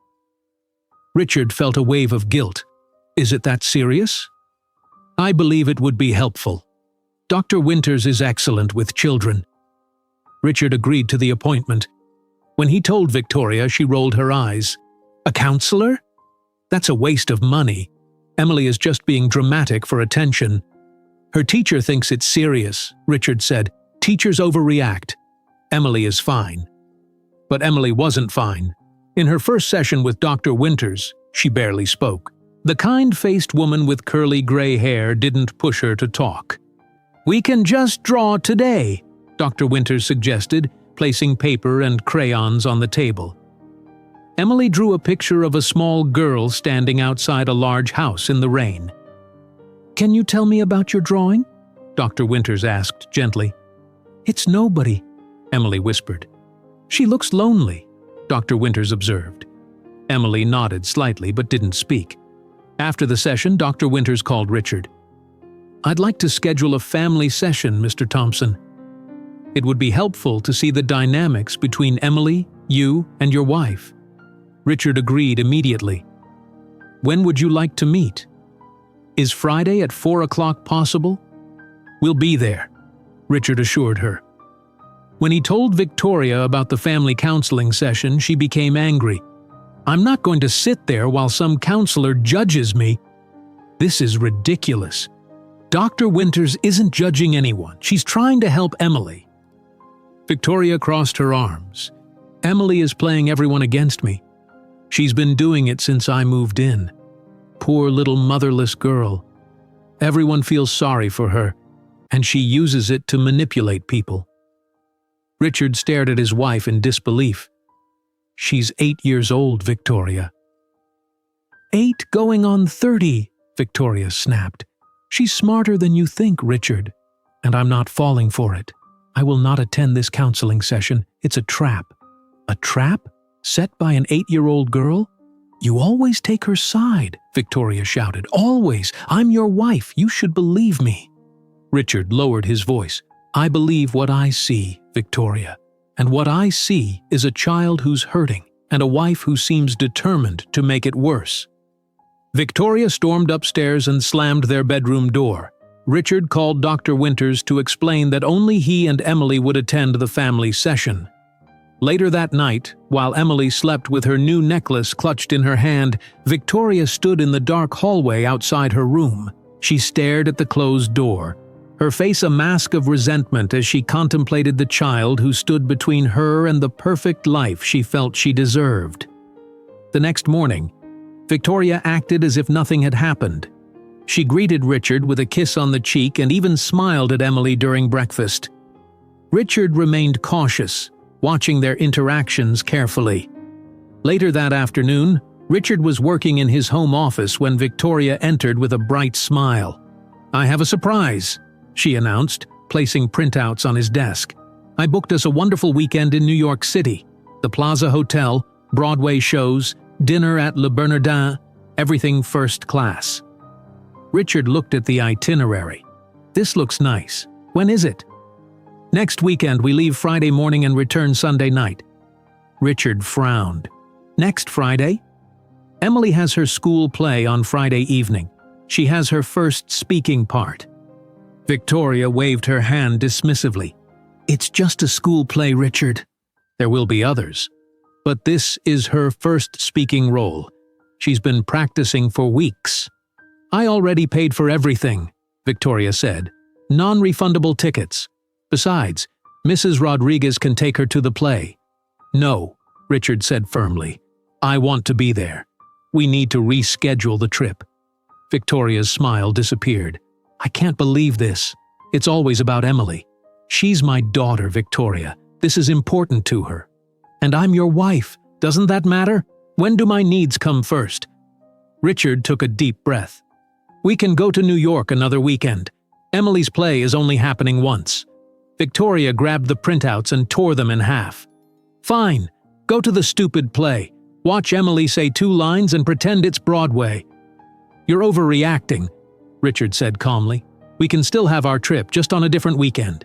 Richard felt a wave of guilt. Is it that serious? I believe it would be helpful. Dr. Winters is excellent with children. Richard agreed to the appointment. When he told Victoria, she rolled her eyes. A counselor? That's a waste of money. Emily is just being dramatic for attention. Her teacher thinks it's serious, Richard said. Teachers overreact. Emily is fine. But Emily wasn't fine. In her first session with Dr. Winters, she barely spoke. The kind-faced woman with curly gray hair didn't push her to talk. We can just draw today, Dr. Winters suggested, placing paper and crayons on the table. Emily drew a picture of a small girl standing outside a large house in the rain. Can you tell me about your drawing? Dr. Winters asked gently. It's nobody, Emily whispered. She looks lonely, Dr. Winters observed. Emily nodded slightly but didn't speak. After the session, Dr. Winters called Richard. I'd like to schedule a family session, Mr. Thompson. It would be helpful to see the dynamics between Emily, you, and your wife. Richard agreed immediately. When would you like to meet? Is Friday at 4 o'clock possible? We'll be there, Richard assured her. When he told Victoria about the family counseling session, she became angry. I'm not going to sit there while some counselor judges me. This is ridiculous. Dr. Winters isn't judging anyone. She's trying to help Emily. Victoria crossed her arms. Emily is playing everyone against me. She's been doing it since I moved in. Poor little motherless girl. Everyone feels sorry for her, and she uses it to manipulate people. Richard stared at his wife in disbelief. She's 8 years old, Victoria. 8 going on 30, Victoria snapped. She's smarter than you think, Richard, and I'm not falling for it. I will not attend this counseling session. It's a trap. A trap? Set by an 8-year-old girl? You always take her side, Victoria shouted. Always. I'm your wife. You should believe me. Richard lowered his voice. I believe what I see, Victoria. And what I see is a child who's hurting, and a wife who seems determined to make it worse. Victoria stormed upstairs and slammed their bedroom door. Richard called Dr. Winters to explain that only he and Emily would attend the family session. Later that night, while Emily slept with her new necklace clutched in her hand, Victoria stood in the dark hallway outside her room. She stared at the closed door, her face a mask of resentment as she contemplated the child who stood between her and the perfect life she felt she deserved. The next morning, Victoria acted as if nothing had happened. She greeted Richard with a kiss on the cheek and even smiled at Emily during breakfast. Richard remained cautious, watching their interactions carefully. Later that afternoon, Richard was working in his home office when Victoria entered with a bright smile. "I have a surprise," she announced, placing printouts on his desk. "I booked us a wonderful weekend in New York City. The Plaza Hotel, Broadway shows, dinner at Le Bernardin, everything first class." Richard looked at the itinerary. "This looks nice. When is it?" "Next weekend. We leave Friday morning and return Sunday night." Richard frowned. "Next Friday?" "Emily has her school play on Friday evening. She has her first speaking part." Victoria waved her hand dismissively. "It's just a school play, Richard. There will be others. But this is her first speaking role. She's been practicing for weeks." "I already paid for everything," Victoria said. "Non-refundable tickets. Besides, Mrs. Rodriguez can take her to the play." "No," Richard said firmly. "I want to be there. We need to reschedule the trip." Victoria's smile disappeared. "I can't believe this. It's always about Emily. She's my daughter, Victoria. This is important to her. And I'm your wife. Doesn't that matter? When do my needs come first?" Richard took a deep breath. "We can go to New York another weekend. Emily's play is only happening once." Victoria grabbed the printouts and tore them in half. "Fine. Go to the stupid play. Watch Emily say 2 lines and pretend it's Broadway." "You're overreacting," Richard said calmly. "We can still have our trip, just on a different weekend."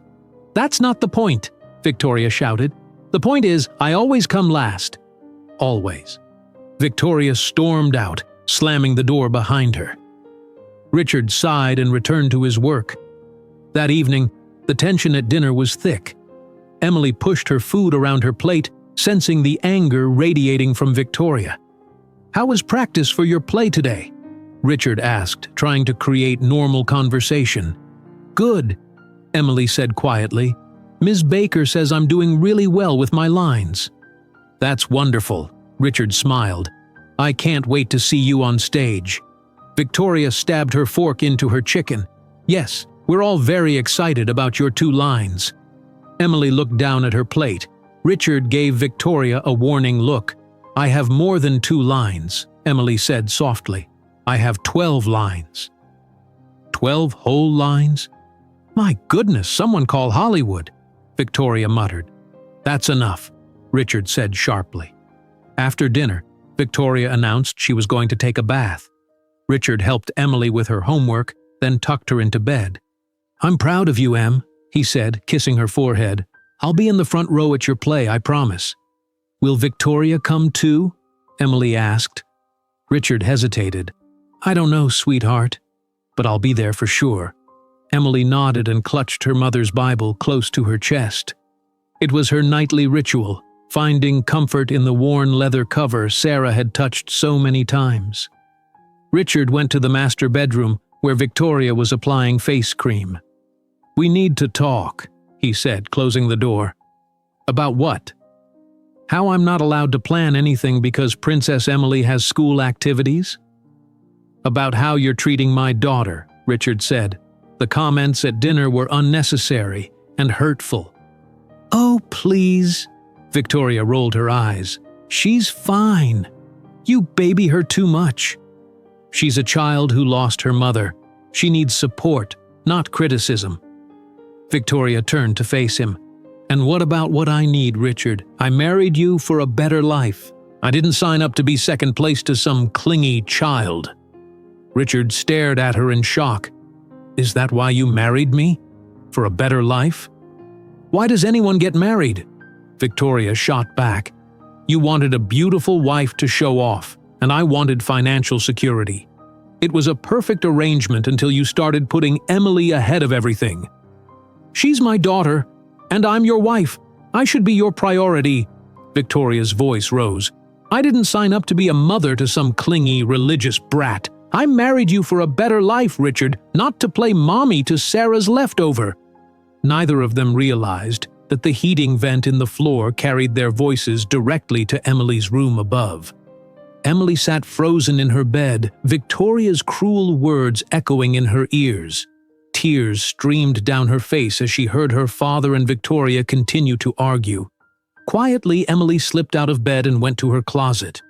"That's not the point," Victoria shouted. "The point is, I always come last." "Always." Victoria stormed out, slamming the door behind her. Richard sighed and returned to his work. That evening, the tension at dinner was thick. Emily pushed her food around her plate, sensing the anger radiating from Victoria. "How was practice for your play today?" Richard asked, trying to create normal conversation. "Good," Emily said quietly. "Ms. Baker says I'm doing really well with my lines." "That's wonderful," Richard smiled. "I can't wait to see you on stage." Victoria stabbed her fork into her chicken. "Yes, we're all very excited about your 2 lines." Emily looked down at her plate. Richard gave Victoria a warning look. "I have more than 2 lines," Emily said softly. "I have 12 lines." 12 whole lines? "My goodness, someone call Hollywood," Victoria muttered. "That's enough," Richard said sharply. After dinner, Victoria announced she was going to take a bath. Richard helped Emily with her homework, then tucked her into bed. "I'm proud of you, Em," he said, kissing her forehead. "I'll be in the front row at your play, I promise." "Will Victoria come too?" Emily asked. Richard hesitated. "I don't know, sweetheart, but I'll be there for sure." Emily nodded and clutched her mother's Bible close to her chest. It was her nightly ritual, finding comfort in the worn leather cover Sarah had touched so many times. Richard went to the master bedroom, where Victoria was applying face cream. "We need to talk," he said, closing the door. "About what?" "How I'm not allowed to plan anything because Princess Emily has school activities?" "About how you're treating my daughter," Richard said. "The comments at dinner were unnecessary and hurtful." "Oh, please," Victoria rolled her eyes. "She's fine. You baby her too much. She's a child who lost her mother. She needs support, not criticism." Victoria turned to face him. "And what about what I need, Richard? I married you for a better life. I didn't sign up to be second place to some clingy child." Richard stared at her in shock. "Is that why you married me? For a better life?" "Why does anyone get married?" Victoria shot back. You wanted a beautiful wife to show off, and I wanted financial security. It was a perfect arrangement until you started putting Emily ahead of everything. She's my daughter, and I'm your wife. I should be your priority." Victoria's voice rose. "I didn't sign up to be a mother to some clingy, religious brat. I married you for a better life, Richard, not to play mommy to Sarah's leftover." Neither of them realized that the heating vent in the floor carried their voices directly to Emily's room above. Emily sat frozen in her bed, Victoria's cruel words echoing in her ears. Tears streamed down her face as she heard her father and Victoria continue to argue. Quietly, Emily slipped out of bed and went to her closet.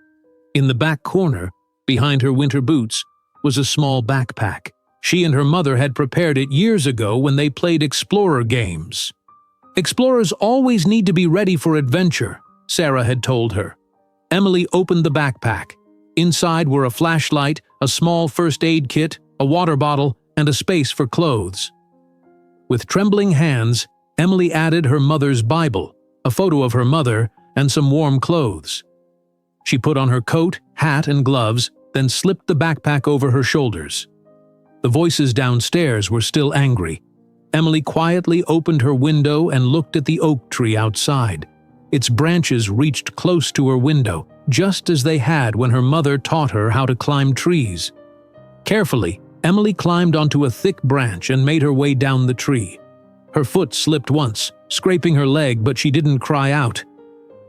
In the back corner, behind her winter boots, was a small backpack. She and her mother had prepared it years ago when they played explorer games. "Explorers always need to be ready for adventure," Sarah had told her. Emily opened the backpack. Inside were a flashlight, a small first aid kit, a water bottle, and a space for clothes. With trembling hands, Emily added her mother's Bible, a photo of her mother, and some warm clothes. She put on her coat, hat, and gloves, then slipped the backpack over her shoulders. The voices downstairs were still angry. Emily quietly opened her window and looked at the oak tree outside. Its branches reached close to her window, just as they had when her mother taught her how to climb trees. Carefully, Emily climbed onto a thick branch and made her way down the tree. Her foot slipped once, scraping her leg, but she didn't cry out.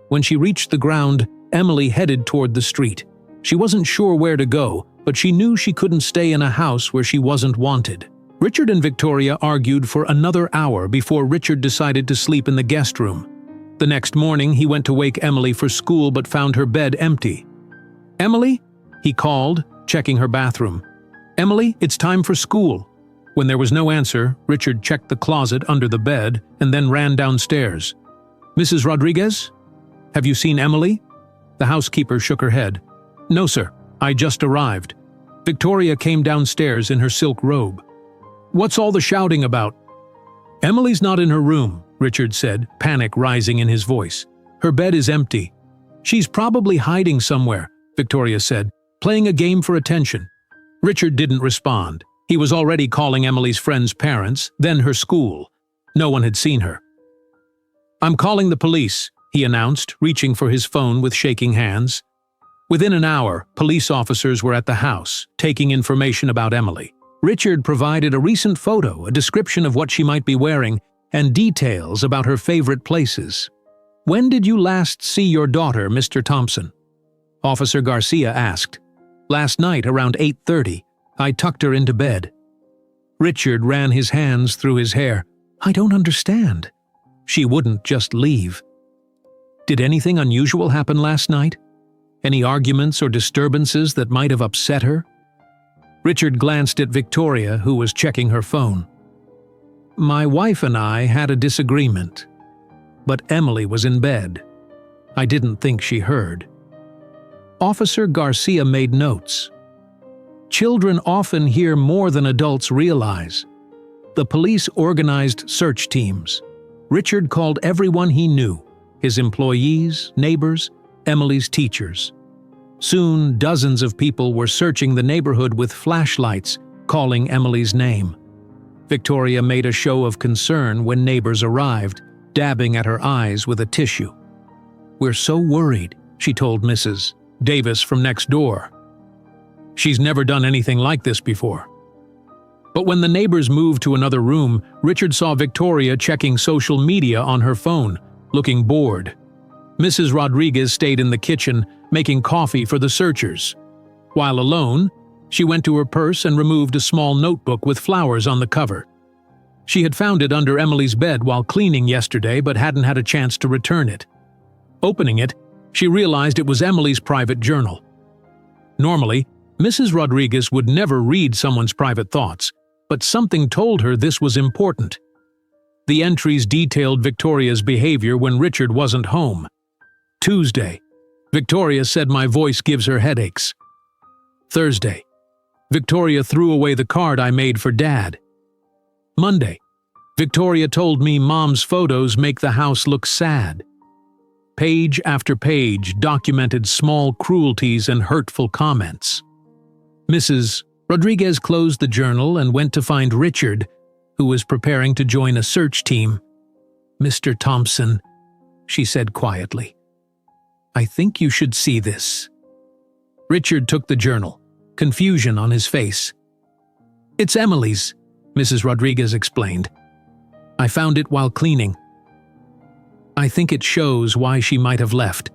When she reached the ground, Emily headed toward the street. She wasn't sure where to go, but she knew she couldn't stay in a house where she wasn't wanted. Richard and Victoria argued for another hour before Richard decided to sleep in the guest room. The next morning, he went to wake Emily for school but found her bed empty. "Emily?" he called, checking her bathroom. "Emily, it's time for school." When there was no answer, Richard checked the closet under the bed and then ran downstairs. "Mrs. Rodriguez? Have you seen Emily?" The housekeeper shook her head. "No, sir. I just arrived." Victoria came downstairs in her silk robe. "What's all the shouting about?" "Emily's not in her room," Richard said, panic rising in his voice. "Her bed is empty." "She's probably hiding somewhere," Victoria said, playing a game for attention. Richard didn't respond. He was already calling Emily's friends' parents, then her school. No one had seen her. "I'm calling the police," he announced, reaching for his phone with shaking hands. Within an hour, police officers were at the house, taking information about Emily. Richard provided a recent photo, a description of what she might be wearing, and details about her favorite places. "When did you last see your daughter, Mr. Thompson?" Officer Garcia asked. "Last night around 8:30. I tucked her into bed." Richard ran his hands through his hair. "I don't understand." She wouldn't just leave. "Did anything unusual happen last night? Any arguments or disturbances that might have upset her?" Richard glanced at Victoria, who was checking her phone. "My wife and I had a disagreement, but Emily was in bed. I didn't think she heard." Officer Garcia made notes. Children often hear more than adults realize. The police organized search teams. Richard called everyone he knew, his employees, neighbors, Emily's teachers. Soon, dozens of people were searching the neighborhood with flashlights, calling Emily's name. Victoria made a show of concern when neighbors arrived, dabbing at her eyes with a tissue. "We're so worried," she told Mrs. Davis from next door. She's never done anything like this before. But when the neighbors moved to another room, Richard saw Victoria checking social media on her phone, looking bored. Mrs. Rodriguez stayed in the kitchen, making coffee for the searchers. While alone, she went to her purse and removed a small notebook with flowers on the cover. She had found it under Emily's bed while cleaning yesterday but hadn't had a chance to return it. Opening it, she realized it was Emily's private journal. Normally, Mrs. Rodriguez would never read someone's private thoughts, but something told her this was important. The entries detailed Victoria's behavior when Richard wasn't home. Tuesday, Victoria said my voice gives her headaches. Thursday, Victoria threw away the card I made for Dad. Monday, Victoria told me Mom's photos make the house look sad. Page after page documented small cruelties and hurtful comments. Mrs. Rodriguez closed the journal and went to find Richard, who was preparing to join a search team. "Mr. Thompson," she said quietly, "I think you should see this." Richard took the journal, confusion on his face. "It's Emily's," Mrs. Rodriguez explained. "I found it while cleaning. I think it shows why she might have left."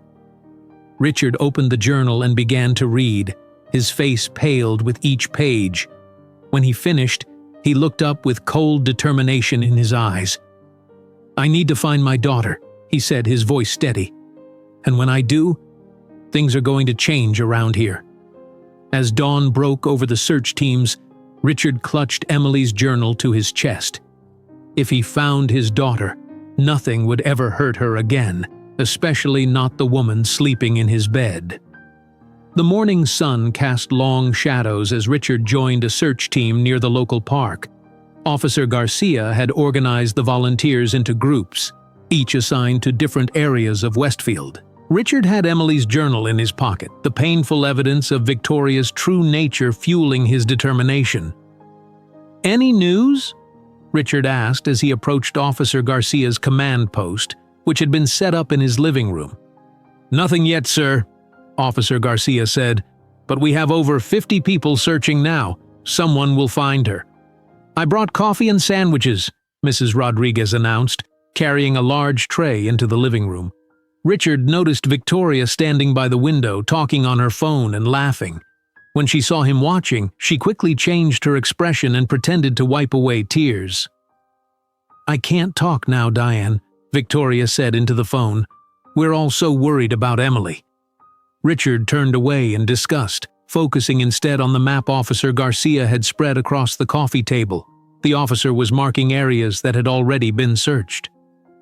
Richard opened the journal and began to read, his face paled with each page. When he finished, he looked up with cold determination in his eyes. "I need to find my daughter," he said, his voice steady. "And when I do, things are going to change around here." As dawn broke over the search teams, Richard clutched Emily's journal to his chest. If he found his daughter, nothing would ever hurt her again, especially not the woman sleeping in his bed. The morning sun cast long shadows as Richard joined a search team near the local park. Officer Garcia had organized the volunteers into groups, each assigned to different areas of Westfield. Richard had Emily's journal in his pocket, the painful evidence of Victoria's true nature fueling his determination. "Any news?" Richard asked as he approached Officer Garcia's command post, which had been set up in his living room. "Nothing yet, sir," Officer Garcia said, "but we have over 50 people searching now. Someone will find her." "I brought coffee and sandwiches," Mrs. Rodriguez announced, carrying a large tray into the living room. Richard noticed Victoria standing by the window, talking on her phone and laughing. When she saw him watching, she quickly changed her expression and pretended to wipe away tears. "I can't talk now, Diane," Victoria said into the phone. "We're all so worried about Emily." Richard turned away in disgust, focusing instead on the map Officer Garcia had spread across the coffee table. The officer was marking areas that had already been searched.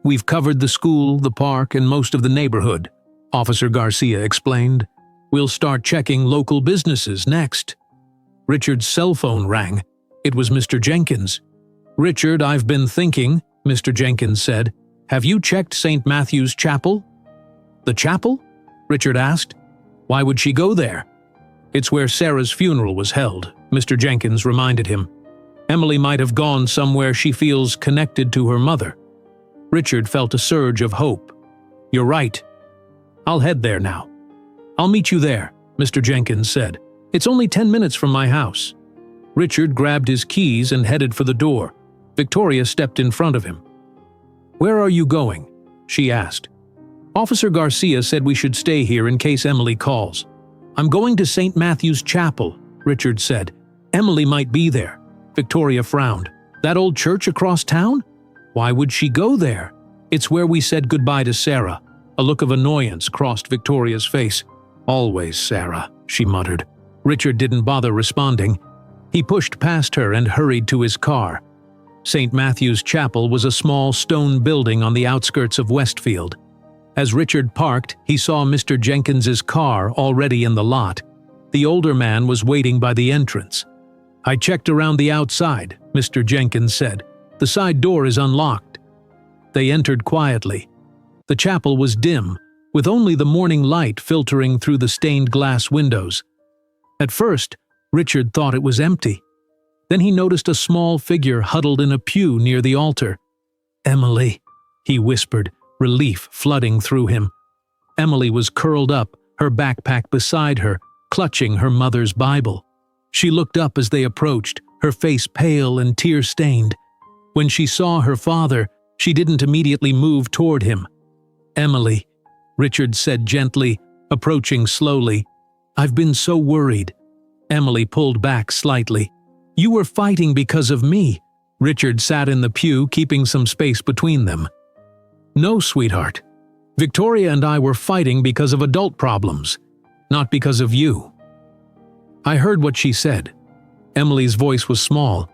"We've covered the school, the park, and most of the neighborhood," Officer Garcia explained. "We'll start checking local businesses next." Richard's cell phone rang. It was Mr. Jenkins. "Richard, I've been thinking," Mr. Jenkins said. "Have you checked St. Matthew's Chapel?" "The chapel?" Richard asked. "Why would she go there?" "It's where Sarah's funeral was held," Mr. Jenkins reminded him. "Emily might have gone somewhere she feels connected to her mother." Richard felt a surge of hope. "You're right. I'll head there now." "I'll meet you there," Mr. Jenkins said. "It's only 10 minutes from my house." Richard grabbed his keys and headed for the door. Victoria stepped in front of him. "Where are you going?" she asked. "Officer Garcia said we should stay here in case Emily calls." "I'm going to St. Matthew's Chapel," Richard said. "Emily might be there." Victoria frowned. "That old church across town? Why would she go there?" "It's where we said goodbye to Sarah." A look of annoyance crossed Victoria's face. "Always Sarah," she muttered. Richard didn't bother responding. He pushed past her and hurried to his car. St. Matthew's Chapel was a small stone building on the outskirts of Westfield. As Richard parked, he saw Mr. Jenkins's car already in the lot. The older man was waiting by the entrance. "I checked around the outside," Mr. Jenkins said. "The side door is unlocked." They entered quietly. The chapel was dim, with only the morning light filtering through the stained glass windows. At first, Richard thought it was empty. Then he noticed a small figure huddled in a pew near the altar. "Emily," he whispered, relief flooding through him. Emily was curled up, her backpack beside her, clutching her mother's Bible. She looked up as they approached, her face pale and tear-stained. When she saw her father, she didn't immediately move toward him. "Emily," Richard said gently, approaching slowly. "I've been so worried." Emily pulled back slightly. "You were fighting because of me." Richard sat in the pew, keeping some space between them. "No, sweetheart. Victoria and I were fighting because of adult problems, not because of you." I heard what she said. Emily's voice was small.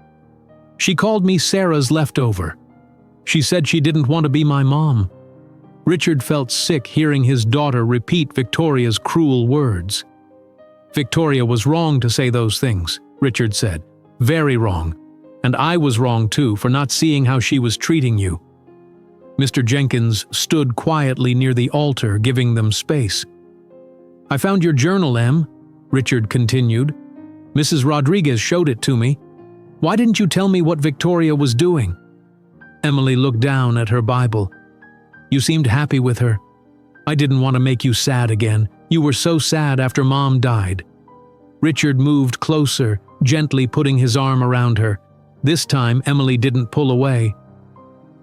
"She called me Sarah's leftover. She said she didn't want to be my mom." Richard felt sick hearing his daughter repeat Victoria's cruel words. "Victoria was wrong to say those things," Richard said. "Very wrong. And I was wrong too for not seeing how she was treating you." Mr. Jenkins stood quietly near the altar, giving them space. "I found your journal, Em," Richard continued. "Mrs. Rodriguez showed it to me. Why didn't you tell me what Victoria was doing?" Emily looked down at her Bible. "You seemed happy with her. I didn't want to make you sad again. You were so sad after Mom died." Richard moved closer, gently putting his arm around her. This time, Emily didn't pull away.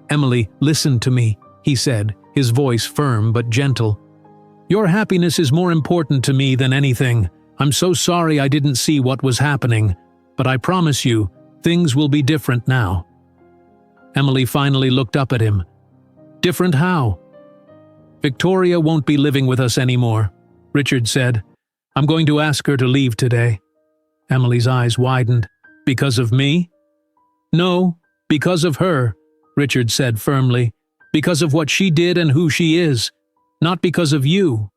"Emily, listen to me," he said, his voice firm but gentle. "Your happiness is more important to me than anything. I'm so sorry I didn't see what was happening, but I promise you, things will be different now." Emily finally looked up at him. "Different how?" "Victoria won't be living with us anymore," Richard said. "I'm going to ask her to leave today." Emily's eyes widened. "Because of me?" "No, because of her," Richard said firmly. "Because of what she did and who she is. Not because of you."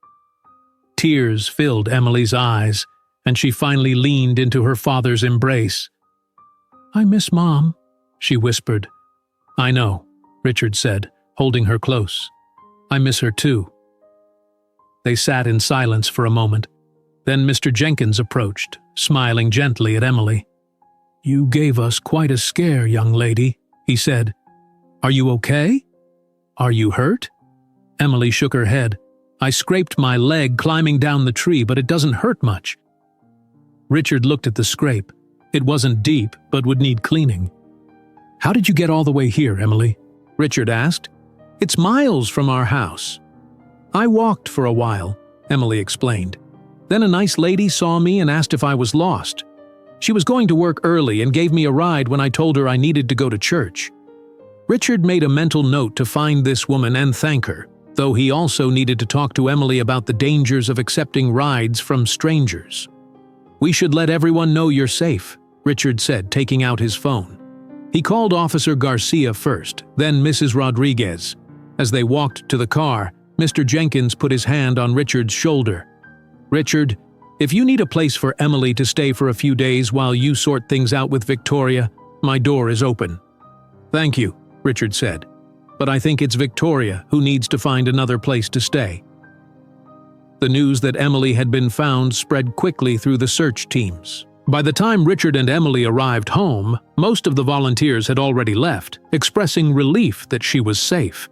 Tears filled Emily's eyes, and she finally leaned into her father's embrace. "I miss Mom," she whispered. "I know," Richard said, holding her close. "I miss her too." They sat in silence for a moment. Then Mr. Jenkins approached, smiling gently at Emily. "You gave us quite a scare, young lady," he said. "Are you okay? Are you hurt?" Emily shook her head. "I scraped my leg climbing down the tree, but it doesn't hurt much." Richard looked at the scrape. It wasn't deep, but would need cleaning. "How did you get all the way here, Emily?" Richard asked. "It's miles from our house." "I walked for a while," Emily explained. "Then a nice lady saw me and asked if I was lost. She was going to work early and gave me a ride when I told her I needed to go to church." Richard made a mental note to find this woman and thank her, though he also needed to talk to Emily about the dangers of accepting rides from strangers. "We should let everyone know you're safe," Richard said, taking out his phone. He called Officer Garcia first, then Mrs. Rodriguez. As they walked to the car, Mr. Jenkins put his hand on Richard's shoulder. "Richard, if you need a place for Emily to stay for a few days while you sort things out with Victoria, my door is open." "Thank you," Richard said, "but I think it's Victoria who needs to find another place to stay." The news that Emily had been found spread quickly through the search teams. By the time Richard and Emily arrived home, most of the volunteers had already left, expressing relief that she was safe.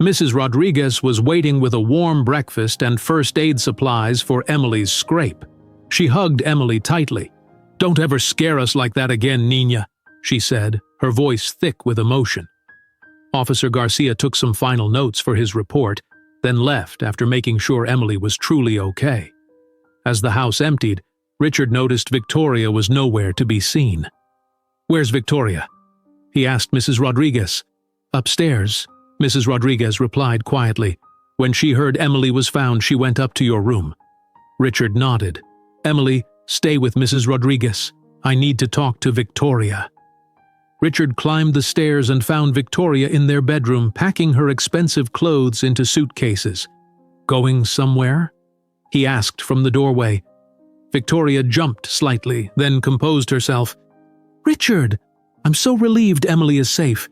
Mrs. Rodriguez was waiting with a warm breakfast and first aid supplies for Emily's scrape. She hugged Emily tightly. "Don't ever scare us like that again, Nina," she said, her voice thick with emotion. Officer Garcia took some final notes for his report, then left after making sure Emily was truly okay. As the house emptied, Richard noticed Victoria was nowhere to be seen. "Where's Victoria?" he asked Mrs. Rodriguez. "Upstairs," Mrs. Rodriguez replied quietly. "When she heard Emily was found, she went up to your room." Richard nodded. "Emily, stay with Mrs. Rodriguez. I need to talk to Victoria." Richard climbed the stairs and found Victoria in their bedroom, packing her expensive clothes into suitcases. "Going somewhere?" he asked from the doorway. Victoria jumped slightly, then composed herself. "Richard, I'm so relieved Emily is safe.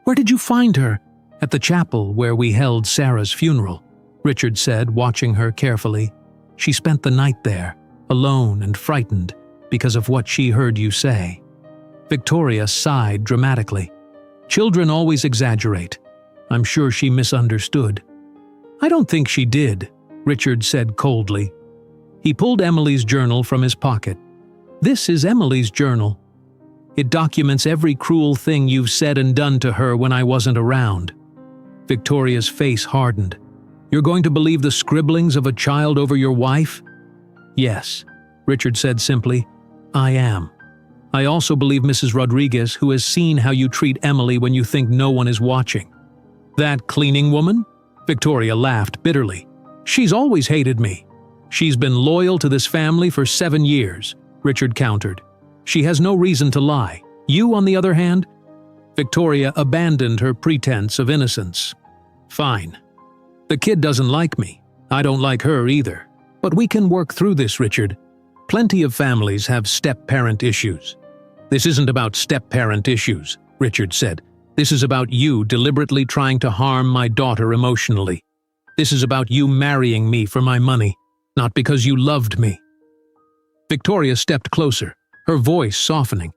Where did you find her?" "At the chapel where we held Sarah's funeral," Richard said, watching her carefully. "She spent the night there, alone and frightened, because of what she heard you say." Victoria sighed dramatically. "Children always exaggerate. I'm sure she misunderstood." "I don't think she did," Richard said coldly. He pulled Emily's journal from his pocket. "This is Emily's journal. It documents every cruel thing you've said and done to her when I wasn't around." Victoria's face hardened. "You're going to believe the scribblings of a child over your wife?" "Yes," Richard said simply. "I am. I also believe Mrs. Rodriguez, who has seen how you treat Emily when you think no one is watching." "That cleaning woman?" Victoria laughed bitterly. "She's always hated me." "She's been loyal to this family for 7 years, Richard countered. "She has no reason to lie. You, on the other hand?" Victoria abandoned her pretense of innocence. "Fine. The kid doesn't like me. I don't like her either. But we can work through this, Richard. Plenty of families have step-parent issues." "This isn't about step-parent issues," Richard said. This is about you deliberately trying to harm my daughter emotionally. This is about you marrying me for my money, not because you loved me." Victoria stepped closer, her voice softening.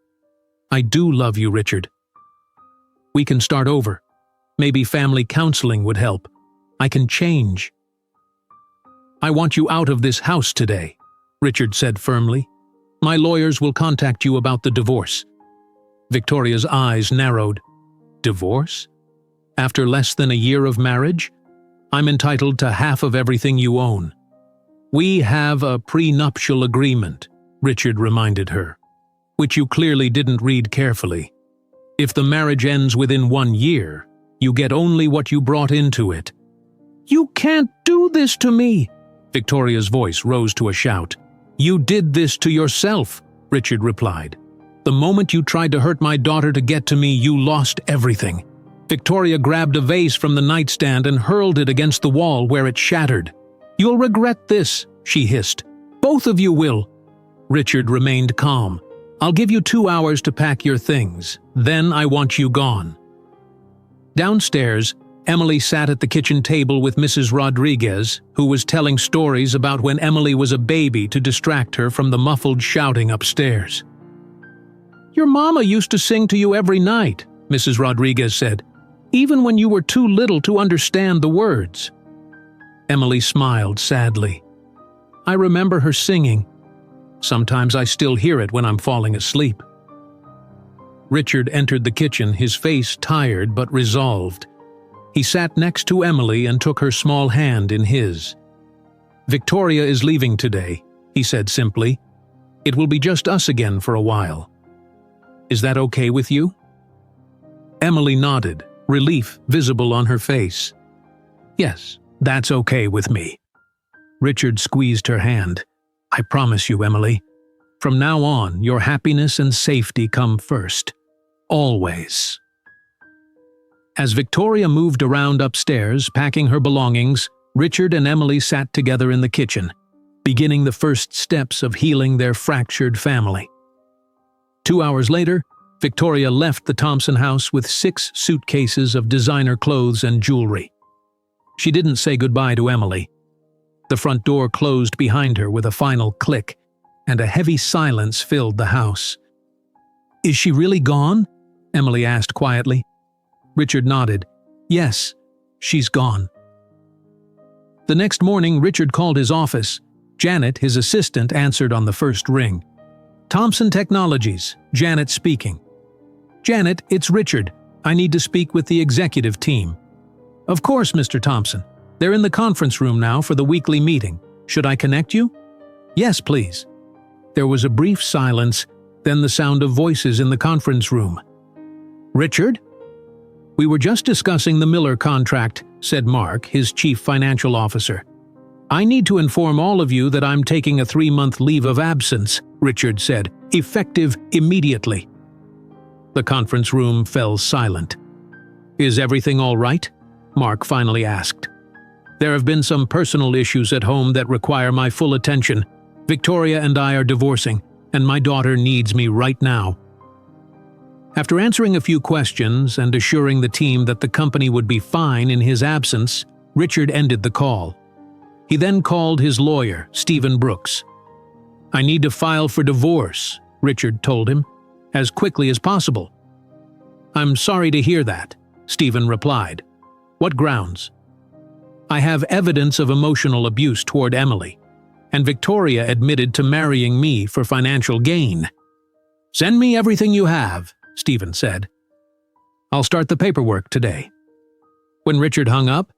"I do love you, Richard. We can start over. Maybe family counseling would help. I can change." "I want you out of this house today," Richard said firmly. "My lawyers will contact you about the divorce." Victoria's eyes narrowed. "Divorce? After less than a year of marriage? I'm entitled to half of everything you own." "We have a prenuptial agreement," Richard reminded her, "which you clearly didn't read carefully. If the marriage ends within 1 year, you get only what you brought into it." "You can't do this to me!" Victoria's voice rose to a shout. "You did this to yourself," Richard replied. "The moment you tried to hurt my daughter to get to me, you lost everything." Victoria grabbed a vase from the nightstand and hurled it against the wall where it shattered. "You'll regret this," she hissed. "Both of you will." Richard remained calm. "I'll give you 2 hours to pack your things. Then I want you gone." Downstairs, Emily sat at the kitchen table with Mrs. Rodriguez, who was telling stories about when Emily was a baby to distract her from the muffled shouting upstairs. "Your mama used to sing to you every night," Mrs. Rodriguez said, "even when you were too little to understand the words." Emily smiled sadly. "I remember her singing. Sometimes I still hear it when I'm falling asleep." Richard entered the kitchen, his face tired but resolved. He sat next to Emily and took her small hand in his. "Victoria is leaving today," he said simply. "It will be just us again for a while. Is that okay with you?" Emily nodded, relief visible on her face. "Yes, that's okay with me." Richard squeezed her hand. "I promise you, Emily. From now on, your happiness and safety come first. Always." As Victoria moved around upstairs, packing her belongings, Richard and Emily sat together in the kitchen, beginning the first steps of healing their fractured family. 2 hours later, Victoria left the Thompson house with 6 suitcases of designer clothes and jewelry. She didn't say goodbye to Emily. The front door closed behind her with a final click, and a heavy silence filled the house. "Is she really gone?" Emily asked quietly. Richard nodded. "Yes, she's gone." The next morning, Richard called his office. Janet, his assistant, answered on the first ring. "Thompson Technologies, Janet speaking." "Janet, it's Richard. I need to speak with the executive team." "Of course, Mr. Thompson. They're in the conference room now for the weekly meeting. Should I connect you?" "Yes, please." There was a brief silence, then the sound of voices in the conference room. "Richard?" "We were just discussing the Miller contract," said Mark, his chief financial officer. "I need to inform all of you that I'm taking a 3-month leave of absence," Richard said, "effective immediately." The conference room fell silent. "Is everything all right?" Mark finally asked. "There have been some personal issues at home that require my full attention. Victoria and I are divorcing, and my daughter needs me right now." After answering a few questions and assuring the team that the company would be fine in his absence, Richard ended the call. He then called his lawyer, Stephen Brooks. "I need to file for divorce," Richard told him, "as quickly as possible." "I'm sorry to hear that," Stephen replied. "What grounds?" "I have evidence of emotional abuse toward Emily, and Victoria admitted to marrying me for financial gain." "Send me everything you have," Stephen said. "I'll start the paperwork today." When Richard hung up,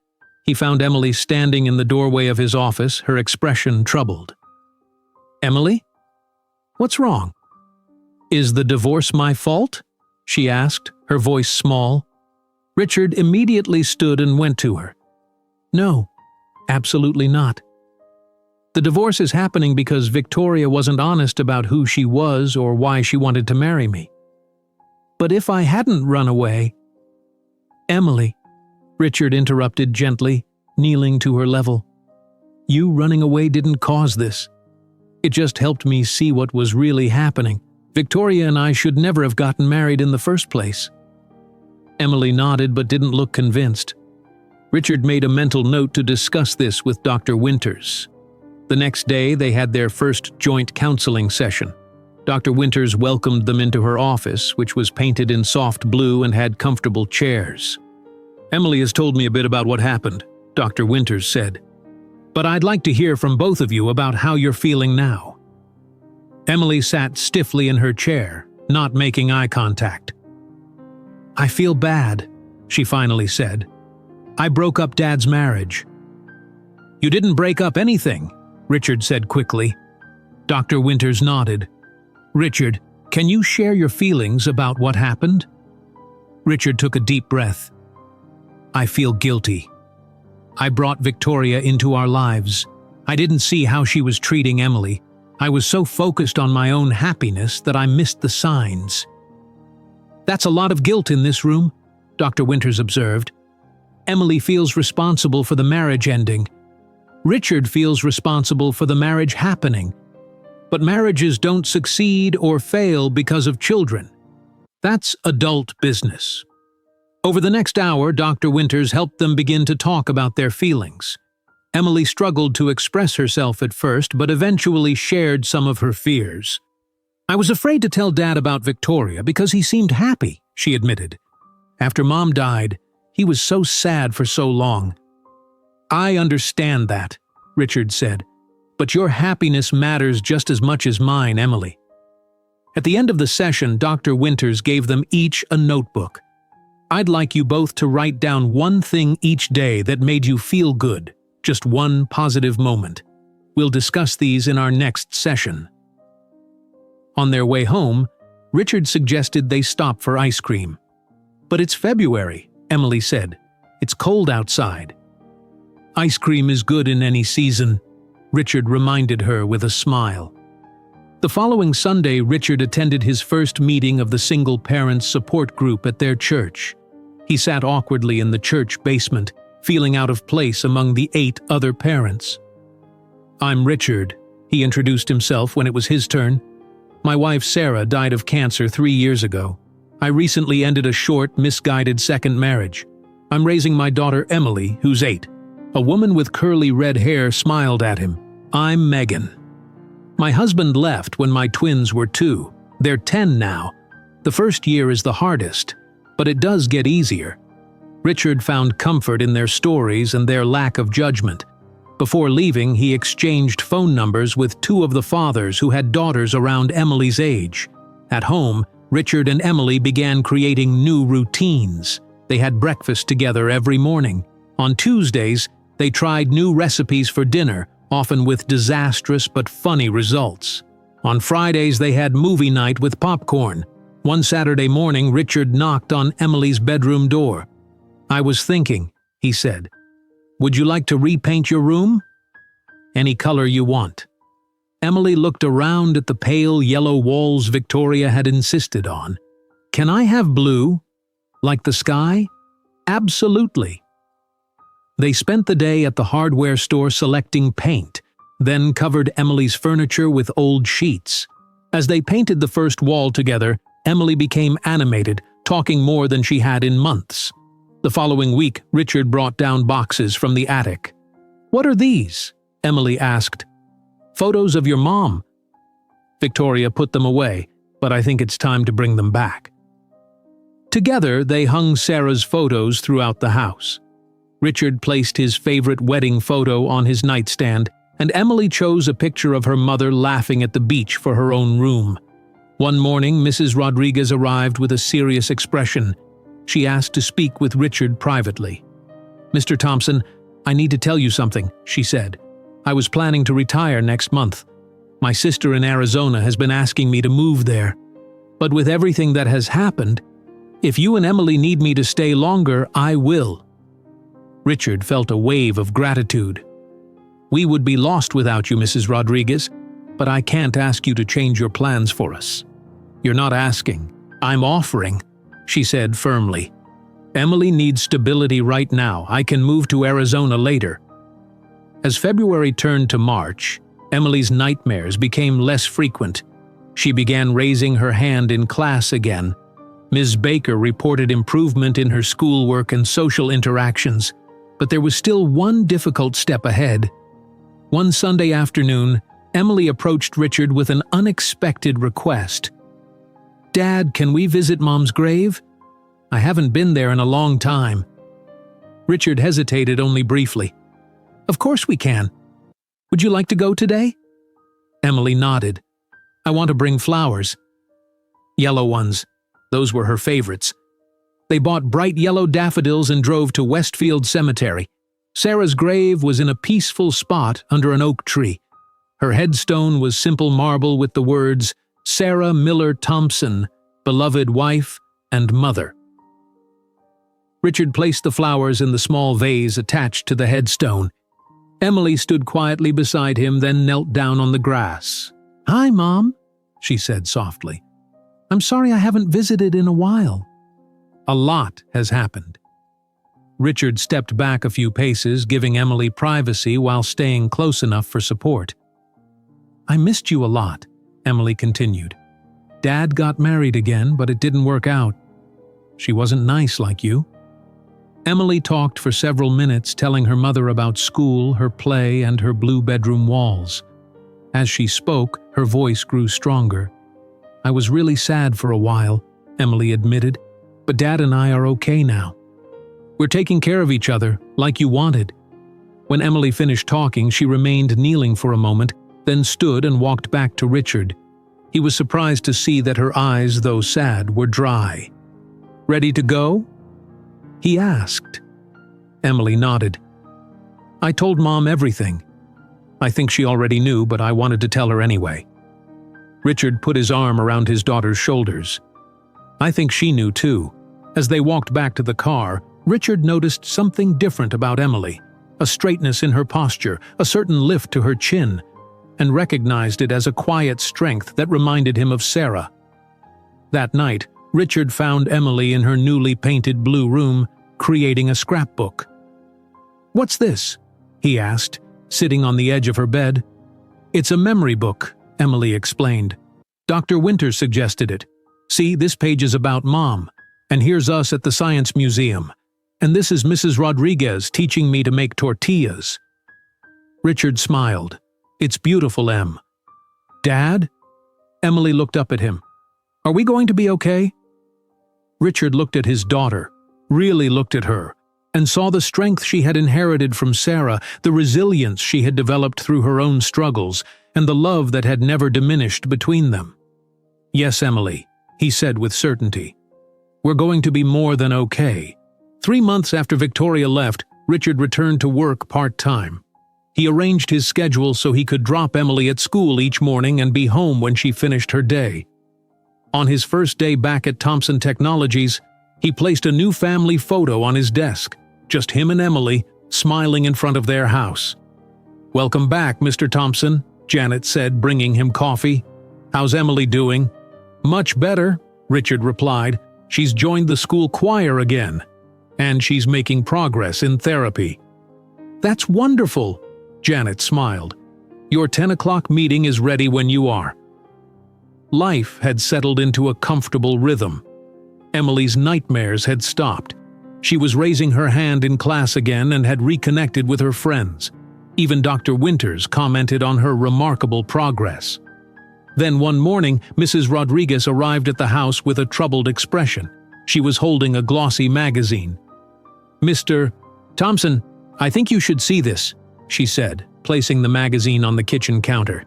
he found Emily standing in the doorway of his office, her expression troubled. "Emily? What's wrong?" "Is the divorce my fault?" she asked, her voice small. Richard immediately stood and went to her. "No, absolutely not. The divorce is happening because Victoria wasn't honest about who she was or why she wanted to marry me. But if I hadn't run away—" "Emily," Richard interrupted gently, kneeling to her level. "You running away didn't cause this. It just helped me see what was really happening. Victoria and I should never have gotten married in the first place." Emily nodded but didn't look convinced. Richard made a mental note to discuss this with Dr. Winters. The next day, they had their first joint counseling session. Dr. Winters welcomed them into her office, which was painted in soft blue and had comfortable chairs. "Emily has told me a bit about what happened," Dr. Winters said. "But I'd like to hear from both of you about how you're feeling now." Emily sat stiffly in her chair, not making eye contact. "I feel bad," she finally said. "I broke up Dad's marriage." "You didn't break up anything," Richard said quickly. Dr. Winters nodded. "Richard, can you share your feelings about what happened?" Richard took a deep breath. "I feel guilty. I brought Victoria into our lives. I didn't see how she was treating Emily. I was so focused on my own happiness that I missed the signs." "That's a lot of guilt in this room," Dr. Winters observed. "Emily feels responsible for the marriage ending. Richard feels responsible for the marriage happening. But marriages don't succeed or fail because of children. That's adult business." Over the next hour, Dr. Winters helped them begin to talk about their feelings. Emily struggled to express herself at first, but eventually shared some of her fears. "I was afraid to tell Dad about Victoria because he seemed happy," she admitted. "After Mom died, he was so sad for so long." "I understand that," Richard said. "But your happiness matters just as much as mine, Emily." At the end of the session, Dr. Winters gave them each a notebook. "I'd like you both to write down one thing each day that made you feel good, just one positive moment. We'll discuss these in our next session." On their way home, Richard suggested they stop for ice cream. "But it's February," Emily said. "It's cold outside." "Ice cream is good in any season," Richard reminded her with a smile. The following Sunday, Richard attended his first meeting of the single parents support group at their church. He sat awkwardly in the church basement, feeling out of place among the 8 other parents. "I'm Richard," he introduced himself when it was his turn. "My wife Sarah died of cancer 3 years ago. I recently ended a short, misguided second marriage. I'm raising my daughter Emily, who's 8. A woman with curly red hair smiled at him. "I'm Megan. My husband left when my twins were 2. They're 10 now. The first year is the hardest, but it does get easier." Richard found comfort in their stories and their lack of judgment. Before leaving, he exchanged phone numbers with 2 of the fathers who had daughters around Emily's age. At home, Richard and Emily began creating new routines. They had breakfast together every morning. On Tuesdays, they tried new recipes for dinner, often with disastrous but funny results. On Fridays, they had movie night with popcorn. One Saturday morning, Richard knocked on Emily's bedroom door. "I was thinking," he said. "Would you like to repaint your room?" "Any color you want." Emily looked around at the pale yellow walls Victoria had insisted on. "Can I have blue? Like the sky?" "Absolutely." They spent the day at the hardware store selecting paint, then covered Emily's furniture with old sheets. As they painted the first wall together, Emily became animated, talking more than she had in months. The following week, Richard brought down boxes from the attic. "What are these?" Emily asked. "Photos of your mom." Victoria put them away, but I think it's time to bring them back. Together, they hung Sarah's photos throughout the house. Richard placed his favorite wedding photo on his nightstand, and Emily chose a picture of her mother laughing at the beach for her own room. One morning, Mrs. Rodriguez arrived with a serious expression. She asked to speak with Richard privately. "Mr. Thompson, I need to tell you something," she said. "I was planning to retire next month. My sister in Arizona has been asking me to move there. But with everything that has happened, if you and Emily need me to stay longer, I will." Richard felt a wave of gratitude. "We would be lost without you, Mrs. Rodriguez, but I can't ask you to change your plans for us." "You're not asking. I'm offering," she said firmly. "Emily needs stability right now. I can move to Arizona later." As February turned to March, Emily's nightmares became less frequent. She began raising her hand in class again. Ms. Baker reported improvement in her schoolwork and social interactions, but there was still one difficult step ahead. One Sunday afternoon, Emily approached Richard with an unexpected request. "Dad, can we visit Mom's grave? I haven't been there in a long time." Richard hesitated only briefly. "Of course we can. Would you like to go today?" Emily nodded. "I want to bring flowers." Yellow ones. Those were her favorites. They bought bright yellow daffodils and drove to Westfield Cemetery. Sarah's grave was in a peaceful spot under an oak tree. Her headstone was simple marble with the words, "Sarah Miller Thompson, beloved wife and mother." Richard placed the flowers in the small vase attached to the headstone. Emily stood quietly beside him, then knelt down on the grass. "Hi, Mom," she said softly. "I'm sorry I haven't visited in a while." A lot has happened. Richard stepped back a few paces, giving Emily privacy while staying close enough for support. "I missed you a lot," Emily continued. "Dad got married again, but it didn't work out. She wasn't nice like you." Emily talked for several minutes, telling her mother about school, her play, and her blue bedroom walls. As she spoke, her voice grew stronger. "I was really sad for a while," Emily admitted, "but Dad and I are okay now. We're taking care of each other, like you wanted." When Emily finished talking, she remained kneeling for a moment, then stood and walked back to Richard. He was surprised to see that her eyes, though sad, were dry. "Ready to go?" he asked. Emily nodded. "I told Mom everything. I think she already knew, but I wanted to tell her anyway." Richard put his arm around his daughter's shoulders. "I think she knew too." As they walked back to the car, Richard noticed something different about Emily, a straightness in her posture, a certain lift to her chin, and recognized it as a quiet strength that reminded him of Sarah. That night, Richard found Emily in her newly painted blue room, creating a scrapbook. "What's this?" he asked, sitting on the edge of her bed. "It's a memory book," Emily explained. "Dr. Winters suggested it. See, this page is about Mom, and here's us at the Science Museum. And this is Mrs. Rodriguez teaching me to make tortillas." Richard smiled. "It's beautiful, Em." "Dad?" Emily looked up at him. "Are we going to be okay?" Richard looked at his daughter, really looked at her, and saw the strength she had inherited from Sarah, the resilience she had developed through her own struggles, and the love that had never diminished between them. "Yes, Emily," he said with certainty. "We're going to be more than okay." 3 months after Victoria left, Richard returned to work part-time. He arranged his schedule so he could drop Emily at school each morning and be home when she finished her day. On his first day back at Thompson Technologies, he placed a new family photo on his desk, just him and Emily, smiling in front of their house. "Welcome back, Mr. Thompson," Janet said, bringing him coffee. "How's Emily doing?" "Much better," Richard replied. "She's joined the school choir again, and she's making progress in therapy." "That's wonderful," Janet smiled. "Your 10 o'clock meeting is ready when you are." Life had settled into a comfortable rhythm. Emily's nightmares had stopped. She was raising her hand in class again and had reconnected with her friends. Even Dr. Winters commented on her remarkable progress. Then one morning, Mrs. Rodriguez arrived at the house with a troubled expression. She was holding a glossy magazine. "Mr. Thompson, I think you should see this," she said, placing the magazine on the kitchen counter.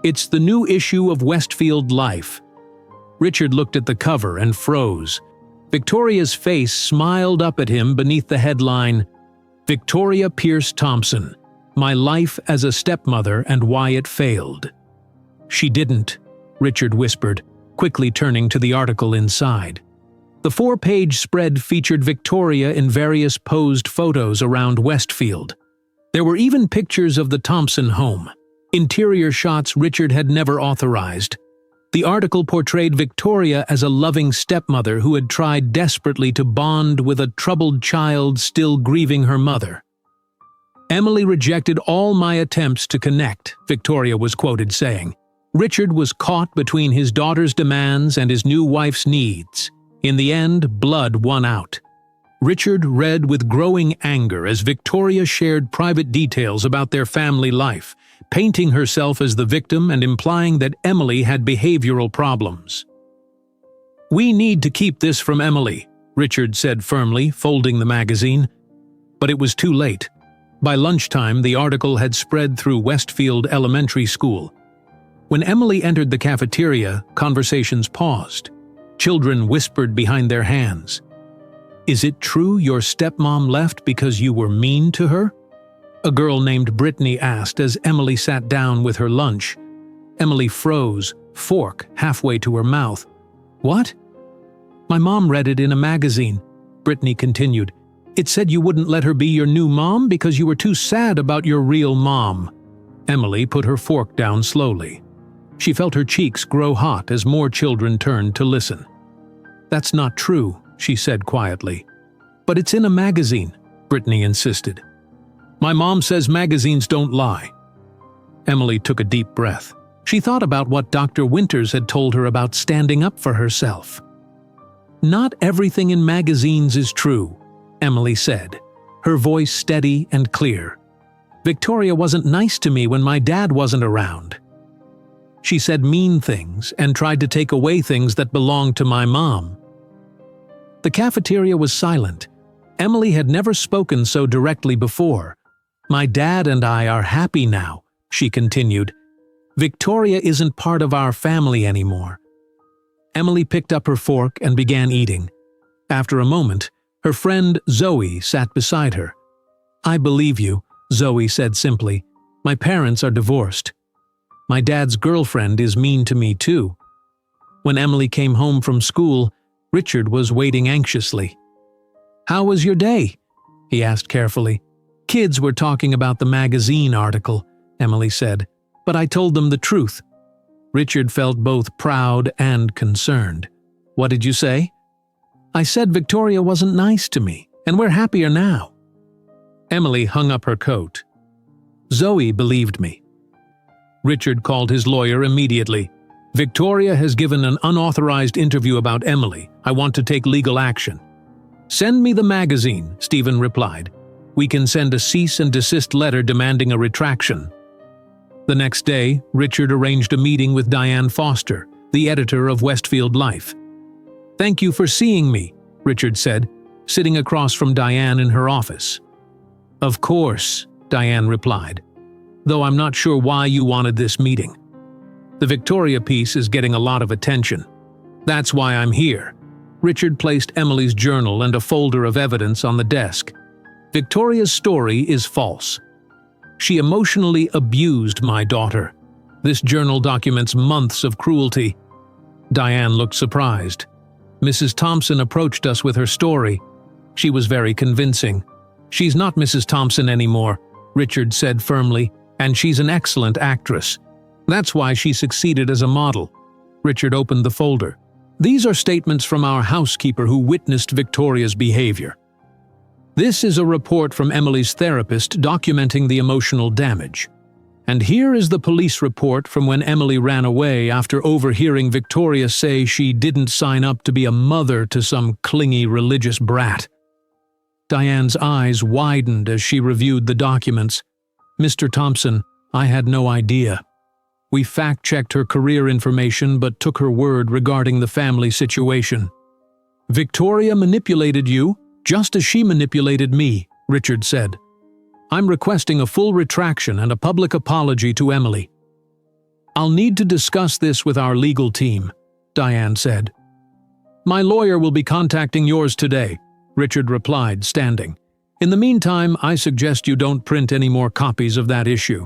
"It's the new issue of Westfield Life." Richard looked at the cover and froze. Victoria's face smiled up at him beneath the headline, "Victoria Pierce Thompson, My Life as a Stepmother and Why It Failed." "She didn't," Richard whispered, quickly turning to the article inside. The 4-page spread featured Victoria in various posed photos around Westfield. There were even pictures of the Thompson home, interior shots Richard had never authorized. The article portrayed Victoria as a loving stepmother who had tried desperately to bond with a troubled child still grieving her mother. "Emily rejected all my attempts to connect," Victoria was quoted saying. "Richard was caught between his daughter's demands and his new wife's needs. In the end, blood won out. Richard read with growing anger as Victoria shared private details about their family life, painting herself as the victim and implying that Emily had behavioral problems. "We need to keep this from Emily," Richard said firmly, folding the magazine. But it was too late. By lunchtime, the article had spread through Westfield Elementary School. When Emily entered the cafeteria, conversations paused. Children whispered behind their hands. "Is it true your stepmom left because you were mean to her?" A girl named Brittany asked as Emily sat down with her lunch. Emily froze, fork halfway to her mouth. "What?" "My mom read it in a magazine," Brittany continued. "It said you wouldn't let her be your new mom because you were too sad about your real mom." Emily put her fork down slowly. She felt her cheeks grow hot as more children turned to listen. "That's not true," she said quietly. "But it's in a magazine," Brittany insisted. "My mom says magazines don't lie." Emily took a deep breath. She thought about what Dr. Winters had told her about standing up for herself. "Not everything in magazines is true," Emily said, her voice steady and clear. "Victoria wasn't nice to me when my dad wasn't around. She said mean things and tried to take away things that belonged to my mom." The cafeteria was silent. Emily had never spoken so directly before. "My dad and I are happy now," she continued. "Victoria isn't part of our family anymore." Emily picked up her fork and began eating. After a moment, her friend Zoe sat beside her. "I believe you," Zoe said simply. "My parents are divorced. My dad's girlfriend is mean to me too." When Emily came home from school, Richard was waiting anxiously. "How was your day?" he asked carefully. "Kids were talking about the magazine article," Emily said, "but I told them the truth." Richard felt both proud and concerned. "What did you say?" "I said Victoria wasn't nice to me, and we're happier now." Emily hung up her coat. "Zoe believed me." Richard called his lawyer immediately. "Victoria has given an unauthorized interview about Emily. I want to take legal action." "Send me the magazine," Stephen replied. "We can send a cease and desist letter demanding a retraction." The next day, Richard arranged a meeting with Diane Foster, the editor of Westfield Life. "Thank you for seeing me," Richard said, sitting across from Diane in her office. "Of course," Diane replied, "though I'm not sure why you wanted this meeting. The Victoria piece is getting a lot of attention. That's why I'm here." Richard placed Emily's journal and a folder of evidence on the desk. "Victoria's story is false. She emotionally abused my daughter. This journal documents months of cruelty." Diane looked surprised. "Mrs. Thompson approached us with her story. She was very convincing." "She's not Mrs. Thompson anymore," Richard said firmly, "and she's an excellent actress. That's why she succeeded as a model." Richard opened the folder. "These are statements from our housekeeper who witnessed Victoria's behavior. This is a report from Emily's therapist documenting the emotional damage. And here is the police report from when Emily ran away after overhearing Victoria say she didn't sign up to be a mother to some clingy religious brat." Diane's eyes widened as she reviewed the documents. "Mr. Thompson, I had no idea. We fact-checked her career information but took her word regarding the family situation." "Victoria manipulated you, just as she manipulated me," Richard said. "I'm requesting a full retraction and a public apology to Emily." "I'll need to discuss this with our legal team," Diane said. "My lawyer will be contacting yours today," Richard replied, standing. "In the meantime, I suggest you don't print any more copies of that issue."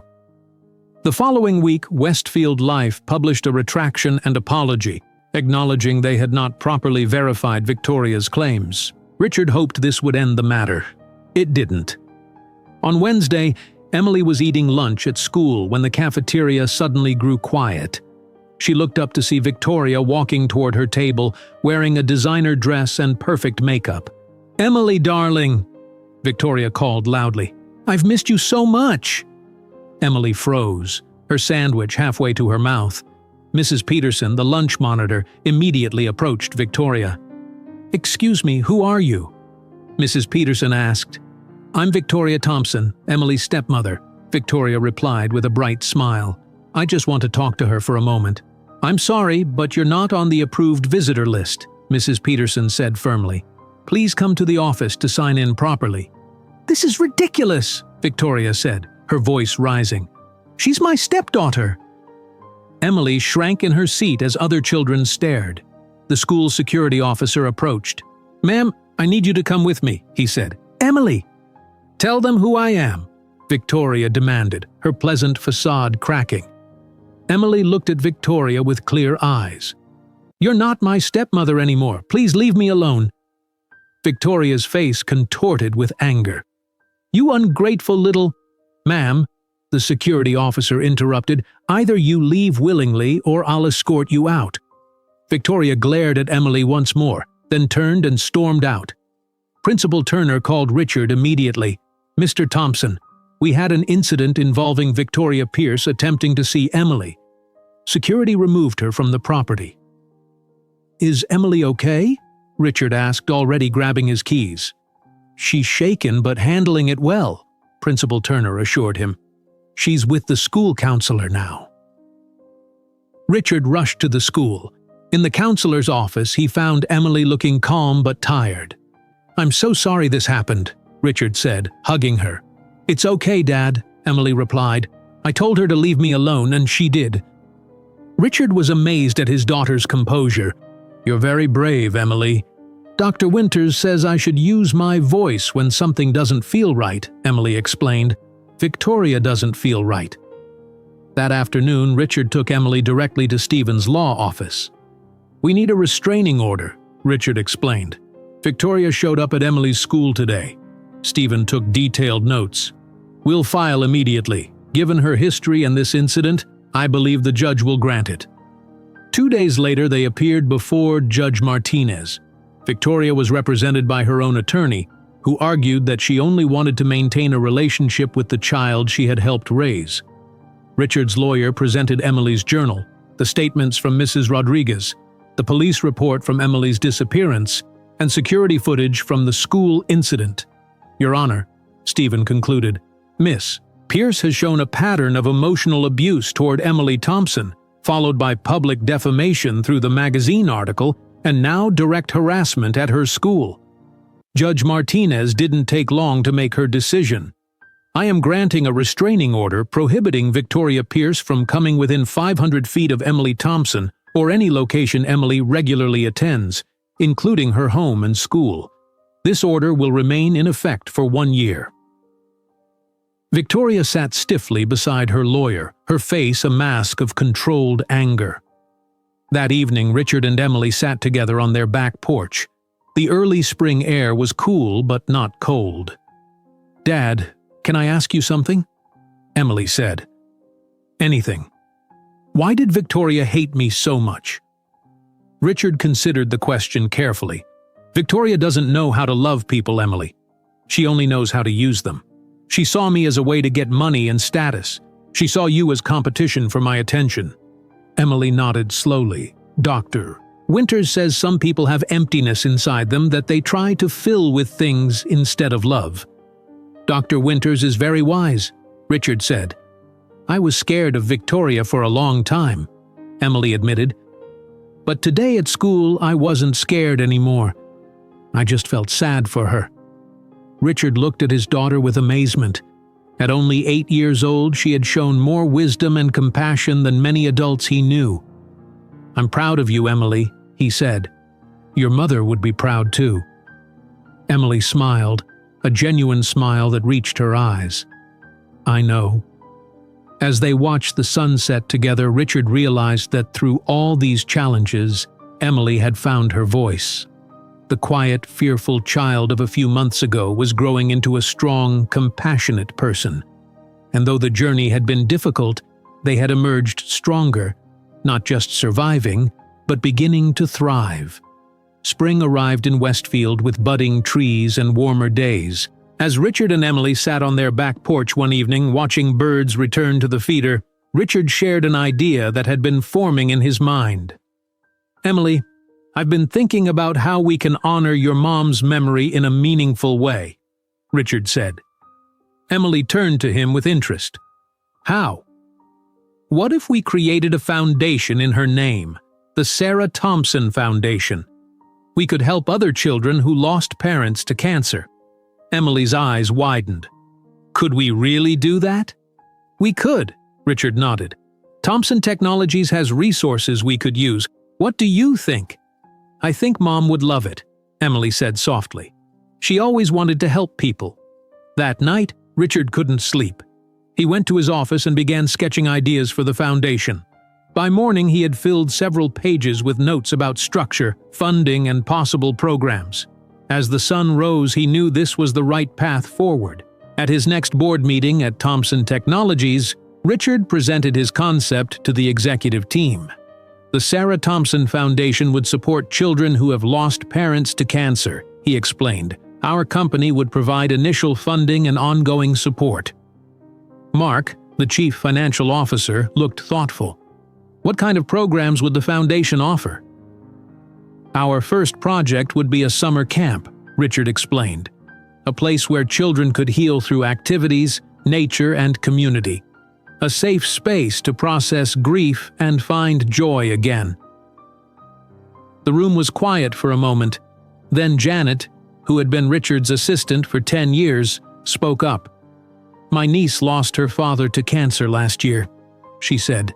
The following week, Westfield Life published a retraction and apology, acknowledging they had not properly verified Victoria's claims. Richard hoped this would end the matter. It didn't. On Wednesday, Emily was eating lunch at school when the cafeteria suddenly grew quiet. She looked up to see Victoria walking toward her table, wearing a designer dress and perfect makeup. "Emily, darling," Victoria called loudly. "I've missed you so much." Emily froze, her sandwich halfway to her mouth. Mrs. Peterson, the lunch monitor, immediately approached Victoria. "Excuse me, who are you?" Mrs. Peterson asked. "I'm Victoria Thompson, Emily's stepmother," Victoria replied with a bright smile. "I just want to talk to her for a moment." "I'm sorry, but you're not on the approved visitor list," Mrs. Peterson said firmly. "Please come to the office to sign in properly." "This is ridiculous," Victoria said, her voice rising. "She's my stepdaughter." Emily shrank in her seat as other children stared. The school security officer approached. "Ma'am, I need you to come with me," he said. "Emily!" "Tell them who I am," Victoria demanded, her pleasant facade cracking. Emily looked at Victoria with clear eyes. "You're not my stepmother anymore. Please leave me alone." Victoria's face contorted with anger. "You ungrateful little—" "Ma'am," the security officer interrupted, "either you leave willingly or I'll escort you out." Victoria glared at Emily once more, then turned and stormed out. Principal Turner called Richard immediately. "Mr. Thompson, we had an incident involving Victoria Pierce attempting to see Emily. Security removed her from the property." "Is Emily okay?" Richard asked, already grabbing his keys. "She's shaken but handling it well," Principal Turner assured him. "She's with the school counselor now." Richard rushed to the school. In the counselor's office, he found Emily looking calm but tired. "I'm so sorry this happened," Richard said, hugging her. "It's okay, Dad," Emily replied. "I told her to leave me alone, and she did." Richard was amazed at his daughter's composure. "You're very brave, Emily." "Dr. Winters says I should use my voice when something doesn't feel right," Emily explained. "Victoria doesn't feel right." That afternoon, Richard took Emily directly to Stephen's law office. "We need a restraining order," Richard explained. "Victoria showed up at Emily's school today." Stephen took detailed notes. "We'll file immediately. Given her history and this incident, I believe the judge will grant it." 2 days later, they appeared before Judge Martinez. Victoria was represented by her own attorney, who argued that she only wanted to maintain a relationship with the child she had helped raise. Richard's lawyer presented Emily's journal, the statements from Mrs. Rodriguez, the police report from Emily's disappearance, and security footage from the school incident. "Your Honor," Stephen concluded, "Miss Pierce has shown a pattern of emotional abuse toward Emily Thompson, followed by public defamation through the magazine article, and now direct harassment at her school. Judge Martinez didn't take long to make her decision. I am granting a restraining order prohibiting Victoria Pierce from coming within 500 feet of Emily Thompson or any location Emily regularly attends, including her home and school. This order will remain in effect for 1 year." Victoria sat stiffly beside her lawyer, her face a mask of controlled anger. That evening, Richard and Emily sat together on their back porch. The early spring air was cool but not cold. "Dad, can I ask you something?" Emily said. "Anything. Why did Victoria hate me so much?" Richard considered the question carefully. "Victoria doesn't know how to love people, Emily. She only knows how to use them. She saw me as a way to get money and status. She saw you as competition for my attention." Emily nodded slowly. "Dr. Winters says some people have emptiness inside them that they try to fill with things instead of love." "Dr. Winters is very wise," Richard said. "I was scared of Victoria for a long time," Emily admitted. "But today at school I wasn't scared anymore. I just felt sad for her." Richard looked at his daughter with amazement. At only 8 years old, she had shown more wisdom and compassion than many adults he knew. "I'm proud of you, Emily," he said. "Your mother would be proud too." Emily smiled, a genuine smile that reached her eyes. "I know." As they watched the sunset together, Richard realized that through all these challenges, Emily had found her voice. The quiet, fearful child of a few months ago was growing into a strong, compassionate person. And though the journey had been difficult, they had emerged stronger, not just surviving, but beginning to thrive. Spring arrived in Westfield with budding trees and warmer days. As Richard and Emily sat on their back porch one evening watching birds return to the feeder, Richard shared an idea that had been forming in his mind. "Emily, I've been thinking about how we can honor your mom's memory in a meaningful way, Richard said. Emily turned to him with interest. How? What if we created a foundation in her name, the Sarah Thompson Foundation? We could help other children who lost parents to cancer. Emily's eyes widened. Could we really do that? We could, Richard nodded. Thompson Technologies has resources we could use. What do you think? I think Mom would love it, Emily said softly. She always wanted to help people. That night, Richard couldn't sleep. He went to his office and began sketching ideas for the foundation. By morning, he had filled several pages with notes about structure, funding, and possible programs. As the sun rose, he knew this was the right path forward. At his next board meeting at Thompson Technologies, Richard presented his concept to the executive team. The Sarah Thompson Foundation would support children who have lost parents to cancer, he explained. Our company would provide initial funding and ongoing support. Mark, the chief financial officer, looked thoughtful. What kind of programs would the foundation offer? Our first project would be a summer camp, Richard explained. A place where children could heal through activities, nature, and community. A safe space to process grief and find joy again. The room was quiet for a moment. Then Janet, who had been Richard's assistant for 10 years, spoke up. My niece lost her father to cancer last year, she said.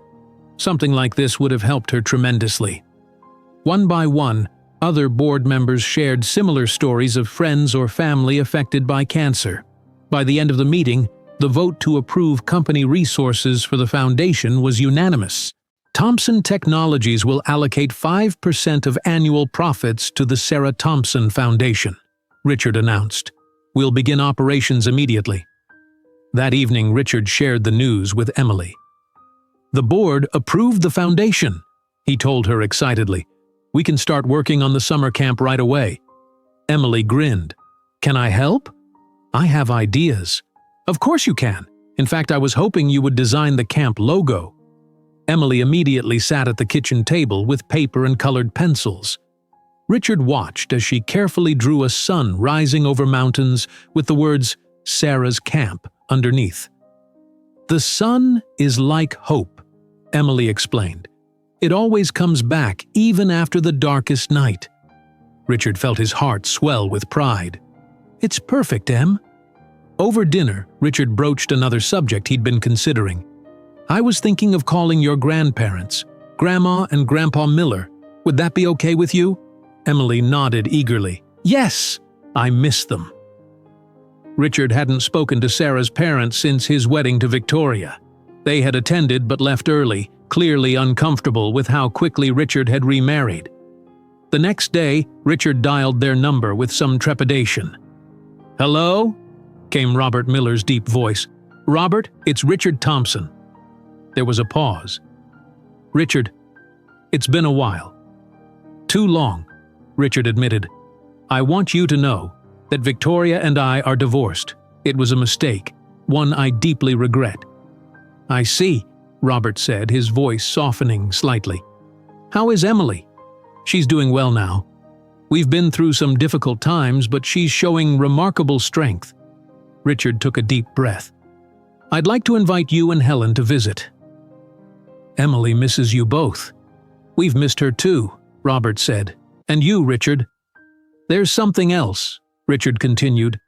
Something like this would have helped her tremendously. One by one, other board members shared similar stories of friends or family affected by cancer. By the end of the meeting, the vote to approve company resources for the foundation was unanimous. Thompson Technologies will allocate 5% of annual profits to the Sarah Thompson Foundation, Richard announced. We'll begin operations immediately. That evening, Richard shared the news with Emily. The board approved the foundation, he told her excitedly. We can start working on the summer camp right away. Emily grinned. Can I help? I have ideas. Of course you can. In fact, I was hoping you would design the camp logo. Emily immediately sat at the kitchen table with paper and colored pencils. Richard watched as she carefully drew a sun rising over mountains with the words, Sarah's Camp, underneath. The sun is like hope, Emily explained. It always comes back, even after the darkest night. Richard felt his heart swell with pride. It's perfect, Em. Over dinner, Richard broached another subject he'd been considering. I was thinking of calling your grandparents, Grandma and Grandpa Miller. Would that be okay with you? Emily nodded eagerly. Yes, I miss them. Richard hadn't spoken to Sarah's parents since his wedding to Victoria. They had attended but left early, clearly uncomfortable with how quickly Richard had remarried. The next day, Richard dialed their number with some trepidation. Hello? Came Robert Miller's deep voice. Robert, it's Richard Thompson. There was a pause. Richard, it's been a while. Too long, Richard admitted. I want you to know that Victoria and I are divorced. It was a mistake, one I deeply regret. I see, Robert said, his voice softening slightly. How is Emily? She's doing well now. We've been through some difficult times, but she's showing remarkable strength. Richard took a deep breath. I'd like to invite you and Helen to visit. Emily misses you both. We've missed her too, Robert said. And you, Richard. There's something else, Richard continued.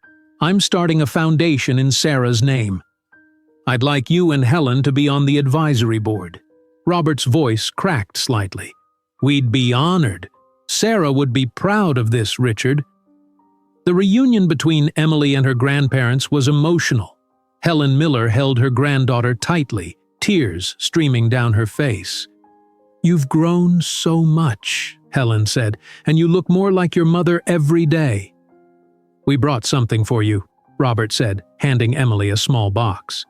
I'm starting a foundation in Sarah's name. I'd like you and Helen to be on the advisory board. Robert's voice cracked slightly. We'd be honored. Sarah would be proud of this, Richard. The reunion between Emily and her grandparents was emotional. Helen Miller held her granddaughter tightly, tears streaming down her face. You've grown so much, Helen said, and you look more like your mother every day. We brought something for you, Robert said, handing Emily a small box.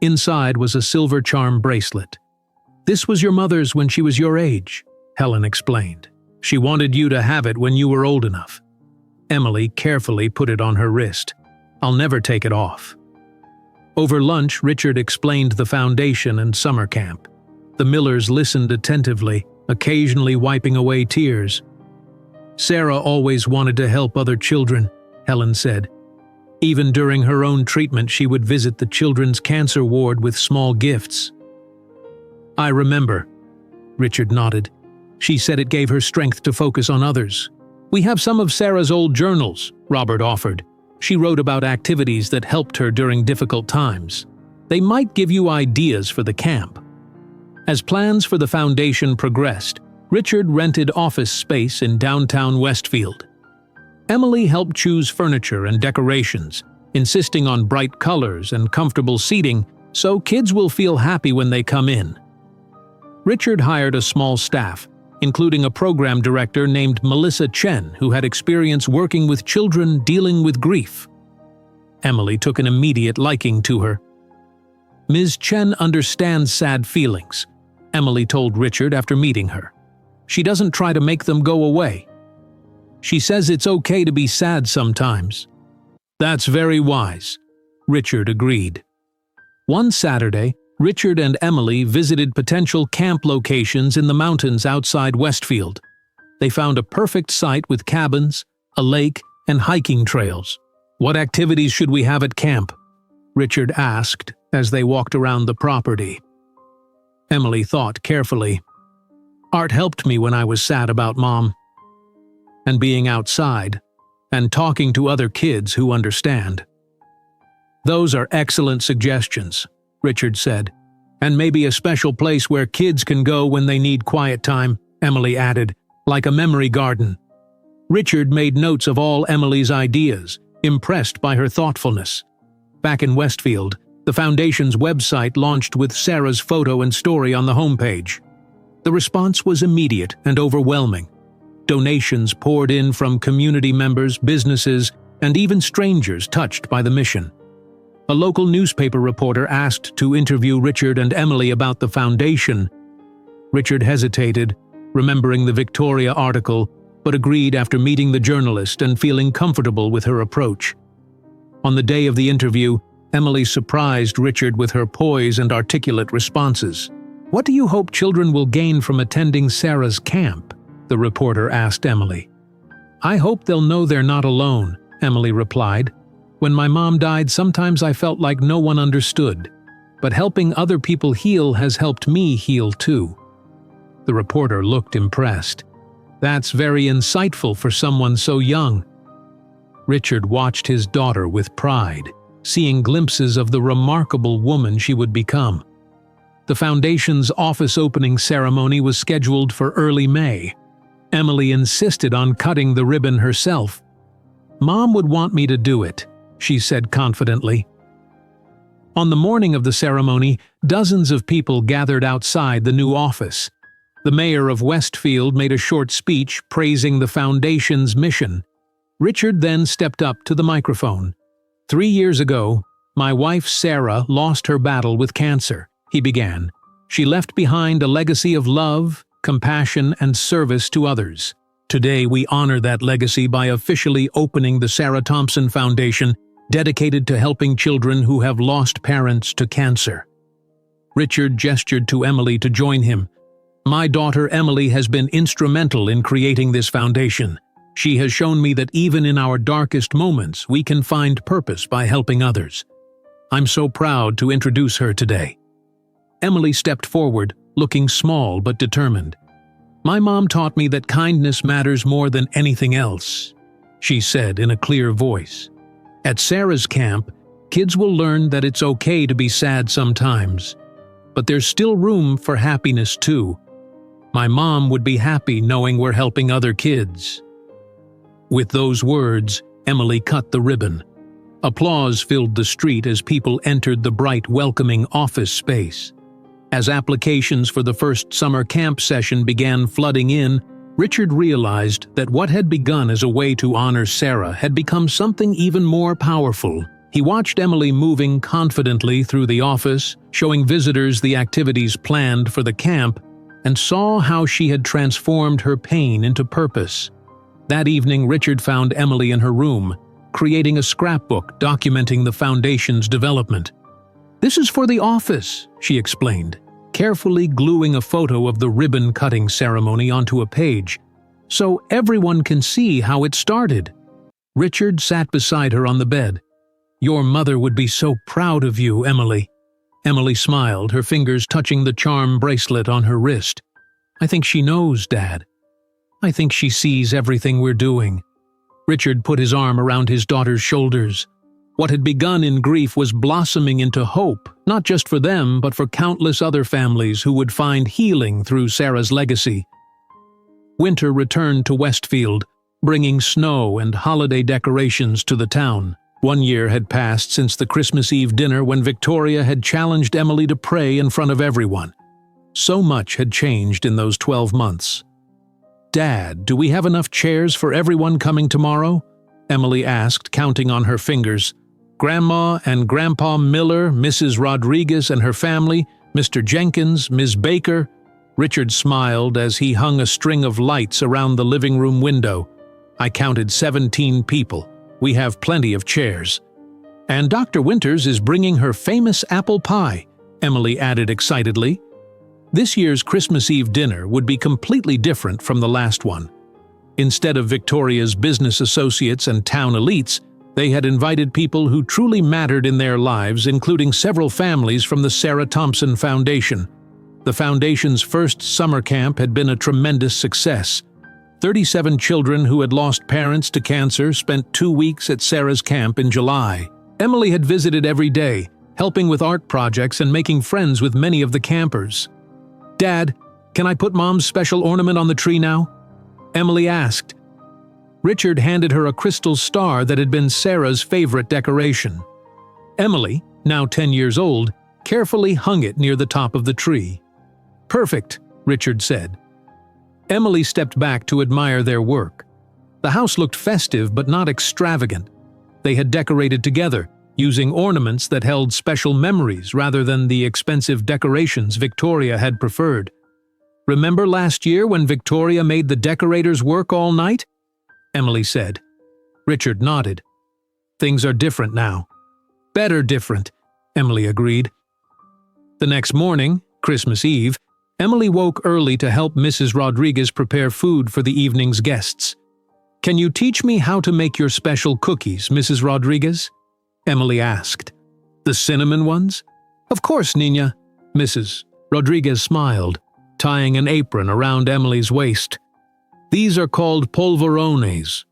Inside was a silver charm bracelet. This was your mother's when she was your age, Helen explained. She wanted you to have it when you were old enough. Emily carefully put it on her wrist. I'll never take it off. Over lunch, Richard explained the foundation and summer camp. The Millers listened attentively, occasionally wiping away tears. Sarah always wanted to help other children, Helen said. Even during her own treatment, she would visit the children's cancer ward with small gifts. I remember, Richard nodded. She said it gave her strength to focus on others. We have some of Sarah's old journals, Robert offered. She wrote about activities that helped her during difficult times. They might give you ideas for the camp. As plans for the foundation progressed, Richard rented office space in downtown Westfield. Emily helped choose furniture and decorations, insisting on bright colors and comfortable seating so kids will feel happy when they come in. Richard hired a small staff, including a program director named Melissa Chen, who had experience working with children dealing with grief. Emily took an immediate liking to her. Ms. Chen understands sad feelings, Emily told Richard after meeting her. She doesn't try to make them go away. She says it's okay to be sad sometimes. That's very wise, Richard agreed. One Saturday, Richard and Emily visited potential camp locations in the mountains outside Westfield. They found a perfect site with cabins, a lake, and hiking trails. What activities should we have at camp? Richard asked as they walked around the property. Emily thought carefully. Art helped me when I was sad about Mom. And being outside, and talking to other kids who understand. Those are excellent suggestions, Richard said. And maybe a special place where kids can go when they need quiet time, Emily added, like a memory garden. Richard made notes of all Emily's ideas, impressed by her thoughtfulness. Back in Westfield, the Foundation's website launched with Sarah's photo and story on the homepage. The response was immediate and overwhelming. Donations poured in from community members, businesses, and even strangers touched by the mission. A local newspaper reporter asked to interview Richard and Emily about the foundation. Richard hesitated, remembering the Victoria article, but agreed after meeting the journalist and feeling comfortable with her approach. On the day of the interview, Emily surprised Richard with her poise and articulate responses. What do you hope children will gain from attending Sarah's camp? The reporter asked Emily. I hope they'll know they're not alone, Emily replied. When my mom died, sometimes I felt like no one understood. But helping other people heal has helped me heal too. The reporter looked impressed. That's very insightful for someone so young. Richard watched his daughter with pride, seeing glimpses of the remarkable woman she would become. The Foundation's office opening ceremony was scheduled for early May. Emily insisted on cutting the ribbon herself. Mom would want me to do it, she said confidently. On the morning of the ceremony, dozens of people gathered outside the new office. The mayor of Westfield made a short speech praising the Foundation's mission. Richard then stepped up to the microphone. 3 years ago, my wife Sarah lost her battle with cancer, he began. She left behind a legacy of love, compassion, and service to others. Today we honor that legacy by officially opening the Sarah Thompson Foundation, dedicated to helping children who have lost parents to cancer. Richard gestured to Emily to join him. My daughter Emily has been instrumental in creating this foundation. She has shown me that even in our darkest moments, we can find purpose by helping others. I'm so proud to introduce her today. Emily stepped forward, looking small but determined. My mom taught me that kindness matters more than anything else, she said in a clear voice. At Sarah's camp, kids will learn that it's okay to be sad sometimes, but there's still room for happiness too. My mom would be happy knowing we're helping other kids. With those words, Emily cut the ribbon. Applause filled the street as people entered the bright, welcoming office space. As applications for the first summer camp session began flooding in, Richard realized that what had begun as a way to honor Sarah had become something even more powerful. He watched Emily moving confidently through the office, showing visitors the activities planned for the camp, and saw how she had transformed her pain into purpose. That evening, Richard found Emily in her room, creating a scrapbook documenting the foundation's development. This is for the office, she explained, carefully gluing a photo of the ribbon-cutting ceremony onto a page. so everyone can see how it started." Richard sat beside her on the bed. "Your mother would be so proud of you, Emily." Emily smiled, her fingers touching the charm bracelet on her wrist. "I think she knows, Dad. I think she sees everything we're doing." Richard put his arm around his daughter's shoulders. What had begun in grief was blossoming into hope, not just for them, but for countless other families who would find healing through Sarah's legacy. Winter returned to Westfield, bringing snow and holiday decorations to the town. 1 year had passed since the Christmas Eve dinner when Victoria had challenged Emily to pray in front of everyone. So much had changed in those 12 months. "Dad, do we have enough chairs for everyone coming tomorrow?" Emily asked, counting on her fingers. Grandma and Grandpa Miller, Mrs. Rodriguez and her family, Mr. Jenkins, Ms. Baker. Richard smiled as he hung a string of lights around the living room window. "I counted 17 people. We have plenty of chairs." "And Dr. Winters is bringing her famous apple pie," Emily added excitedly. This year's Christmas Eve dinner would be completely different from the last one. Instead of Victoria's business associates and town elites, they had invited people who truly mattered in their lives, including several families from the Sarah Thompson Foundation. The foundation's first summer camp had been a tremendous success. 37 children who had lost parents to cancer spent 2 weeks at Sarah's camp in July. Emily had visited every day, helping with art projects and making friends with many of the campers. "Dad, can I put Mom's special ornament on the tree now?" Emily asked. Richard handed her a crystal star that had been Sarah's favorite decoration. Emily, now 10 years old, carefully hung it near the top of the tree. "Perfect," Richard said. Emily stepped back to admire their work. The house looked festive but not extravagant. They had decorated together, using ornaments that held special memories rather than the expensive decorations Victoria had preferred. "Remember last year when Victoria made the decorators work all night?" Emily said. Richard nodded. "Things are different now." "Better different," Emily agreed. The next morning, Christmas Eve, Emily woke early to help Mrs. Rodriguez prepare food for the evening's guests. "Can you teach me how to make your special cookies, Mrs. Rodriguez?" Emily asked. "The cinnamon ones?" "Of course, Nina." Mrs. Rodriguez smiled, tying an apron around Emily's waist. "These are called polvorones.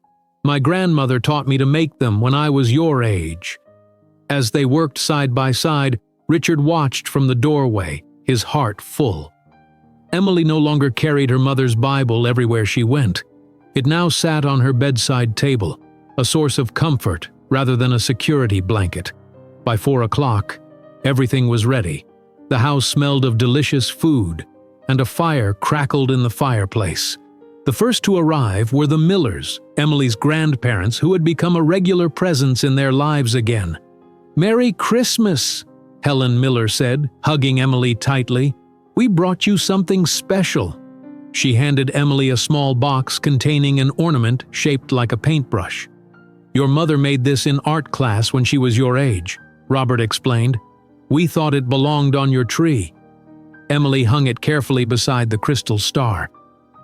My grandmother taught me to make them when I was your age." As they worked side by side, Richard watched from the doorway, his heart full. Emily no longer carried her mother's Bible everywhere she went. It now sat on her bedside table, a source of comfort rather than a security blanket. By 4 o'clock, everything was ready. The house smelled of delicious food, and a fire crackled in the fireplace. The first to arrive were the Millers, Emily's grandparents, who had become a regular presence in their lives again. "Merry Christmas," Helen Miller said, hugging Emily tightly. "We brought you something special." She handed Emily a small box containing an ornament shaped like a paintbrush. "Your mother made this in art class when she was your age," Robert explained. "We thought it belonged on your tree." Emily hung it carefully beside the crystal star.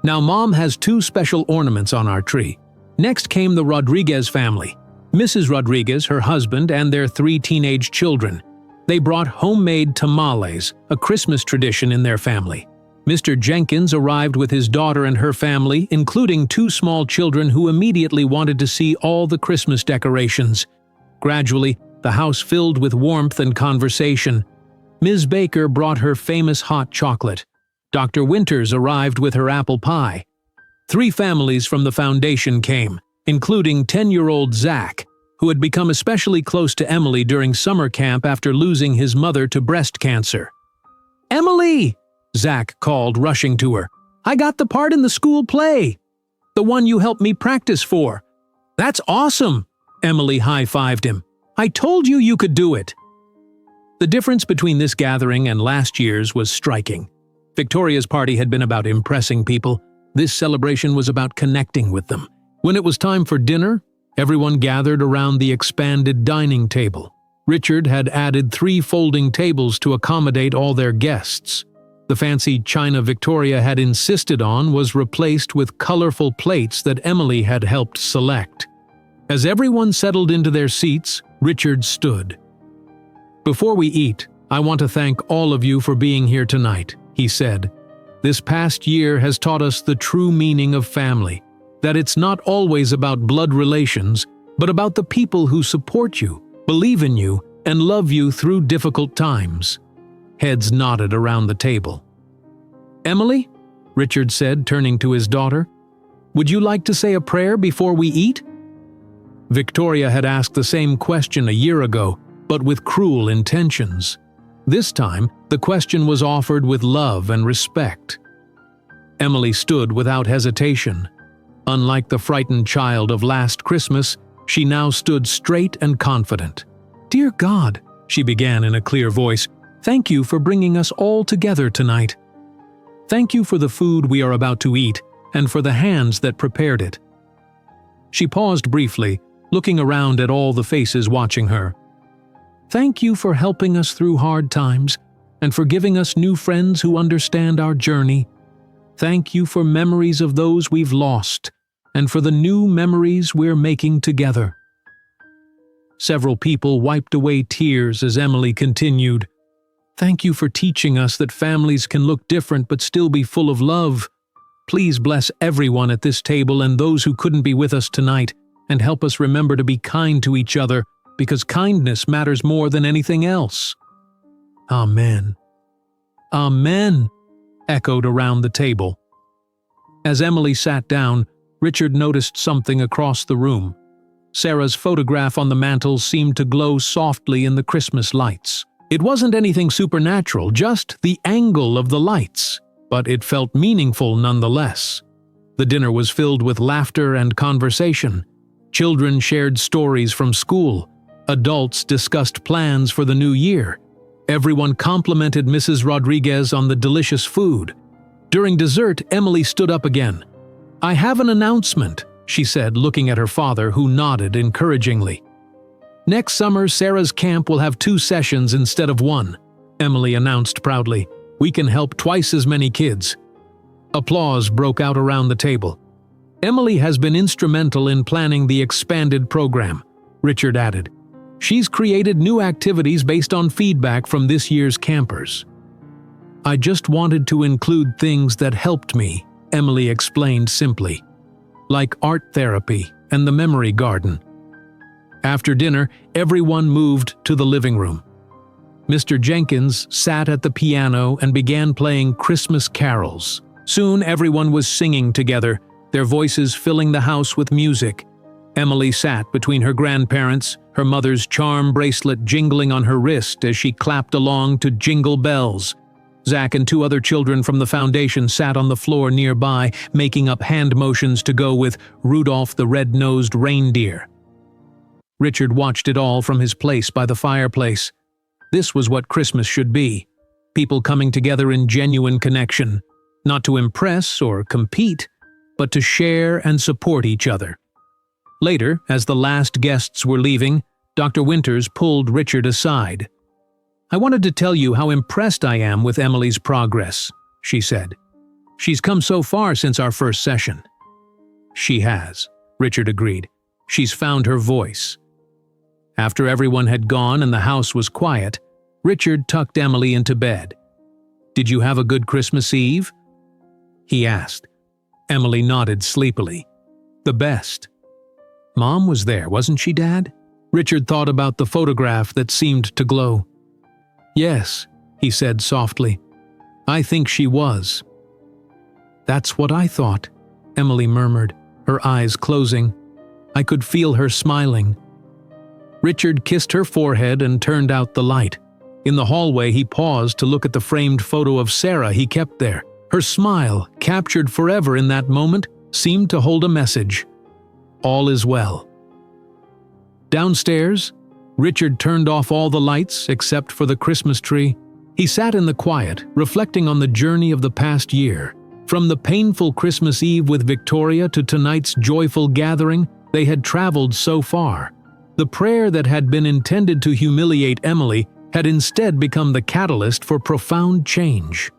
"Now Mom has 2 special ornaments on our tree." Next came the Rodriguez family. Mrs. Rodriguez, her husband, and their 3 teenage children. They brought homemade tamales, a Christmas tradition in their family. Mr. Jenkins arrived with his daughter and her family, including 2 small children who immediately wanted to see all the Christmas decorations. Gradually, the house filled with warmth and conversation. Ms. Baker brought her famous hot chocolate. Dr. Winters arrived with her apple pie. 3 families from the foundation came, including 10-year-old Zach, who had become especially close to Emily during summer camp after losing his mother to breast cancer. "Emily!" Zach called, rushing to her. "I got the part in the school play. The one you helped me practice for." "That's awesome!" Emily high-fived him. "I told you you could do it." The difference between this gathering and last year's was striking. Victoria's party had been about impressing people. This celebration was about connecting with them. When it was time for dinner, everyone gathered around the expanded dining table. Richard had added 3 folding tables to accommodate all their guests. The fancy china Victoria had insisted on was replaced with colorful plates that Emily had helped select. As everyone settled into their seats, Richard stood. "Before we eat, I want to thank all of you for being here tonight," he said. "This past year has taught us the true meaning of family, that it's not always about blood relations, but about the people who support you, believe in you, and love you through difficult times." Heads nodded around the table. "Emily," Richard said, turning to his daughter, "would you like to say a prayer before we eat?" Victoria had asked the same question a year ago, but with cruel intentions. This time, the question was offered with love and respect. Emily stood without hesitation. Unlike the frightened child of last Christmas, she now stood straight and confident. "Dear God," she began in a clear voice, "thank you for bringing us all together tonight. Thank you for the food we are about to eat and for the hands that prepared it." She paused briefly, looking around at all the faces watching her. "Thank you for helping us through hard times and for giving us new friends who understand our journey. Thank you for memories of those we've lost and for the new memories we're making together." Several people wiped away tears as Emily continued. "Thank you for teaching us that families can look different but still be full of love. Please bless everyone at this table and those who couldn't be with us tonight, and help us remember to be kind to each other, because kindness matters more than anything else." "Amen. Amen," echoed around the table. As Emily sat down, Richard noticed something across the room. Sarah's photograph on the mantel seemed to glow softly in the Christmas lights. It wasn't anything supernatural, just the angle of the lights, but it felt meaningful nonetheless. The dinner was filled with laughter and conversation. Children shared stories from school. Adults discussed plans for the new year. Everyone complimented Mrs. Rodriguez on the delicious food. During dessert, Emily stood up again. "I have an announcement," she said, looking at her father, who nodded encouragingly. "Next summer, Sarah's camp will have 2 sessions instead of 1, Emily announced proudly. "We can help twice as many kids." Applause broke out around the table. "Emily has been instrumental in planning the expanded program," Richard added. "She's created new activities based on feedback from this year's campers." "I just wanted to include things that helped me," Emily explained simply, "like art therapy and the memory garden." After dinner, everyone moved to the living room. Mr. Jenkins sat at the piano and began playing Christmas carols. Soon everyone was singing together, their voices filling the house with music. Emily sat between her grandparents, her mother's charm bracelet jingling on her wrist as she clapped along to Jingle Bells. Zach and 2 other children from the foundation sat on the floor nearby, making up hand motions to go with Rudolph the Red-Nosed Reindeer. Richard watched it all from his place by the fireplace. This was what Christmas should be. People coming together in genuine connection, not to impress or compete, but to share and support each other. Later, as the last guests were leaving, Dr. Winters pulled Richard aside. "I wanted to tell you how impressed I am with Emily's progress," she said. "She's come so far since our first session." "She has," Richard agreed. "She's found her voice." After everyone had gone and the house was quiet, Richard tucked Emily into bed. "Did you have a good Christmas Eve?" he asked. Emily nodded sleepily. "The best." "Mom was there, wasn't she, Dad?" Richard thought about the photograph that seemed to glow. "Yes," he said softly. "I think she was." "That's what I thought," Emily murmured, her eyes closing. "I could feel her smiling." Richard kissed her forehead and turned out the light. In the hallway, he paused to look at the framed photo of Sarah he kept there. Her smile, captured forever in that moment, seemed to hold a message. All is well. Downstairs, Richard turned off all the lights except for the Christmas tree. He sat in the quiet, reflecting on the journey of the past year. From the painful Christmas Eve with Victoria to tonight's joyful gathering, they had traveled so far. The prayer that had been intended to humiliate Emily had instead become the catalyst for profound change.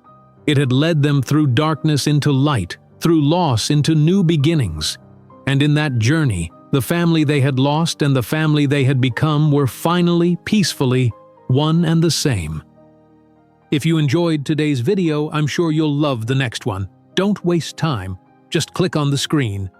It had led them through darkness into light, through loss into new beginnings. And in that journey, the family they had lost and the family they had become were finally, peacefully, one and the same. If you enjoyed today's video, I'm sure you'll love the next one. Don't waste time. Just click on the screen.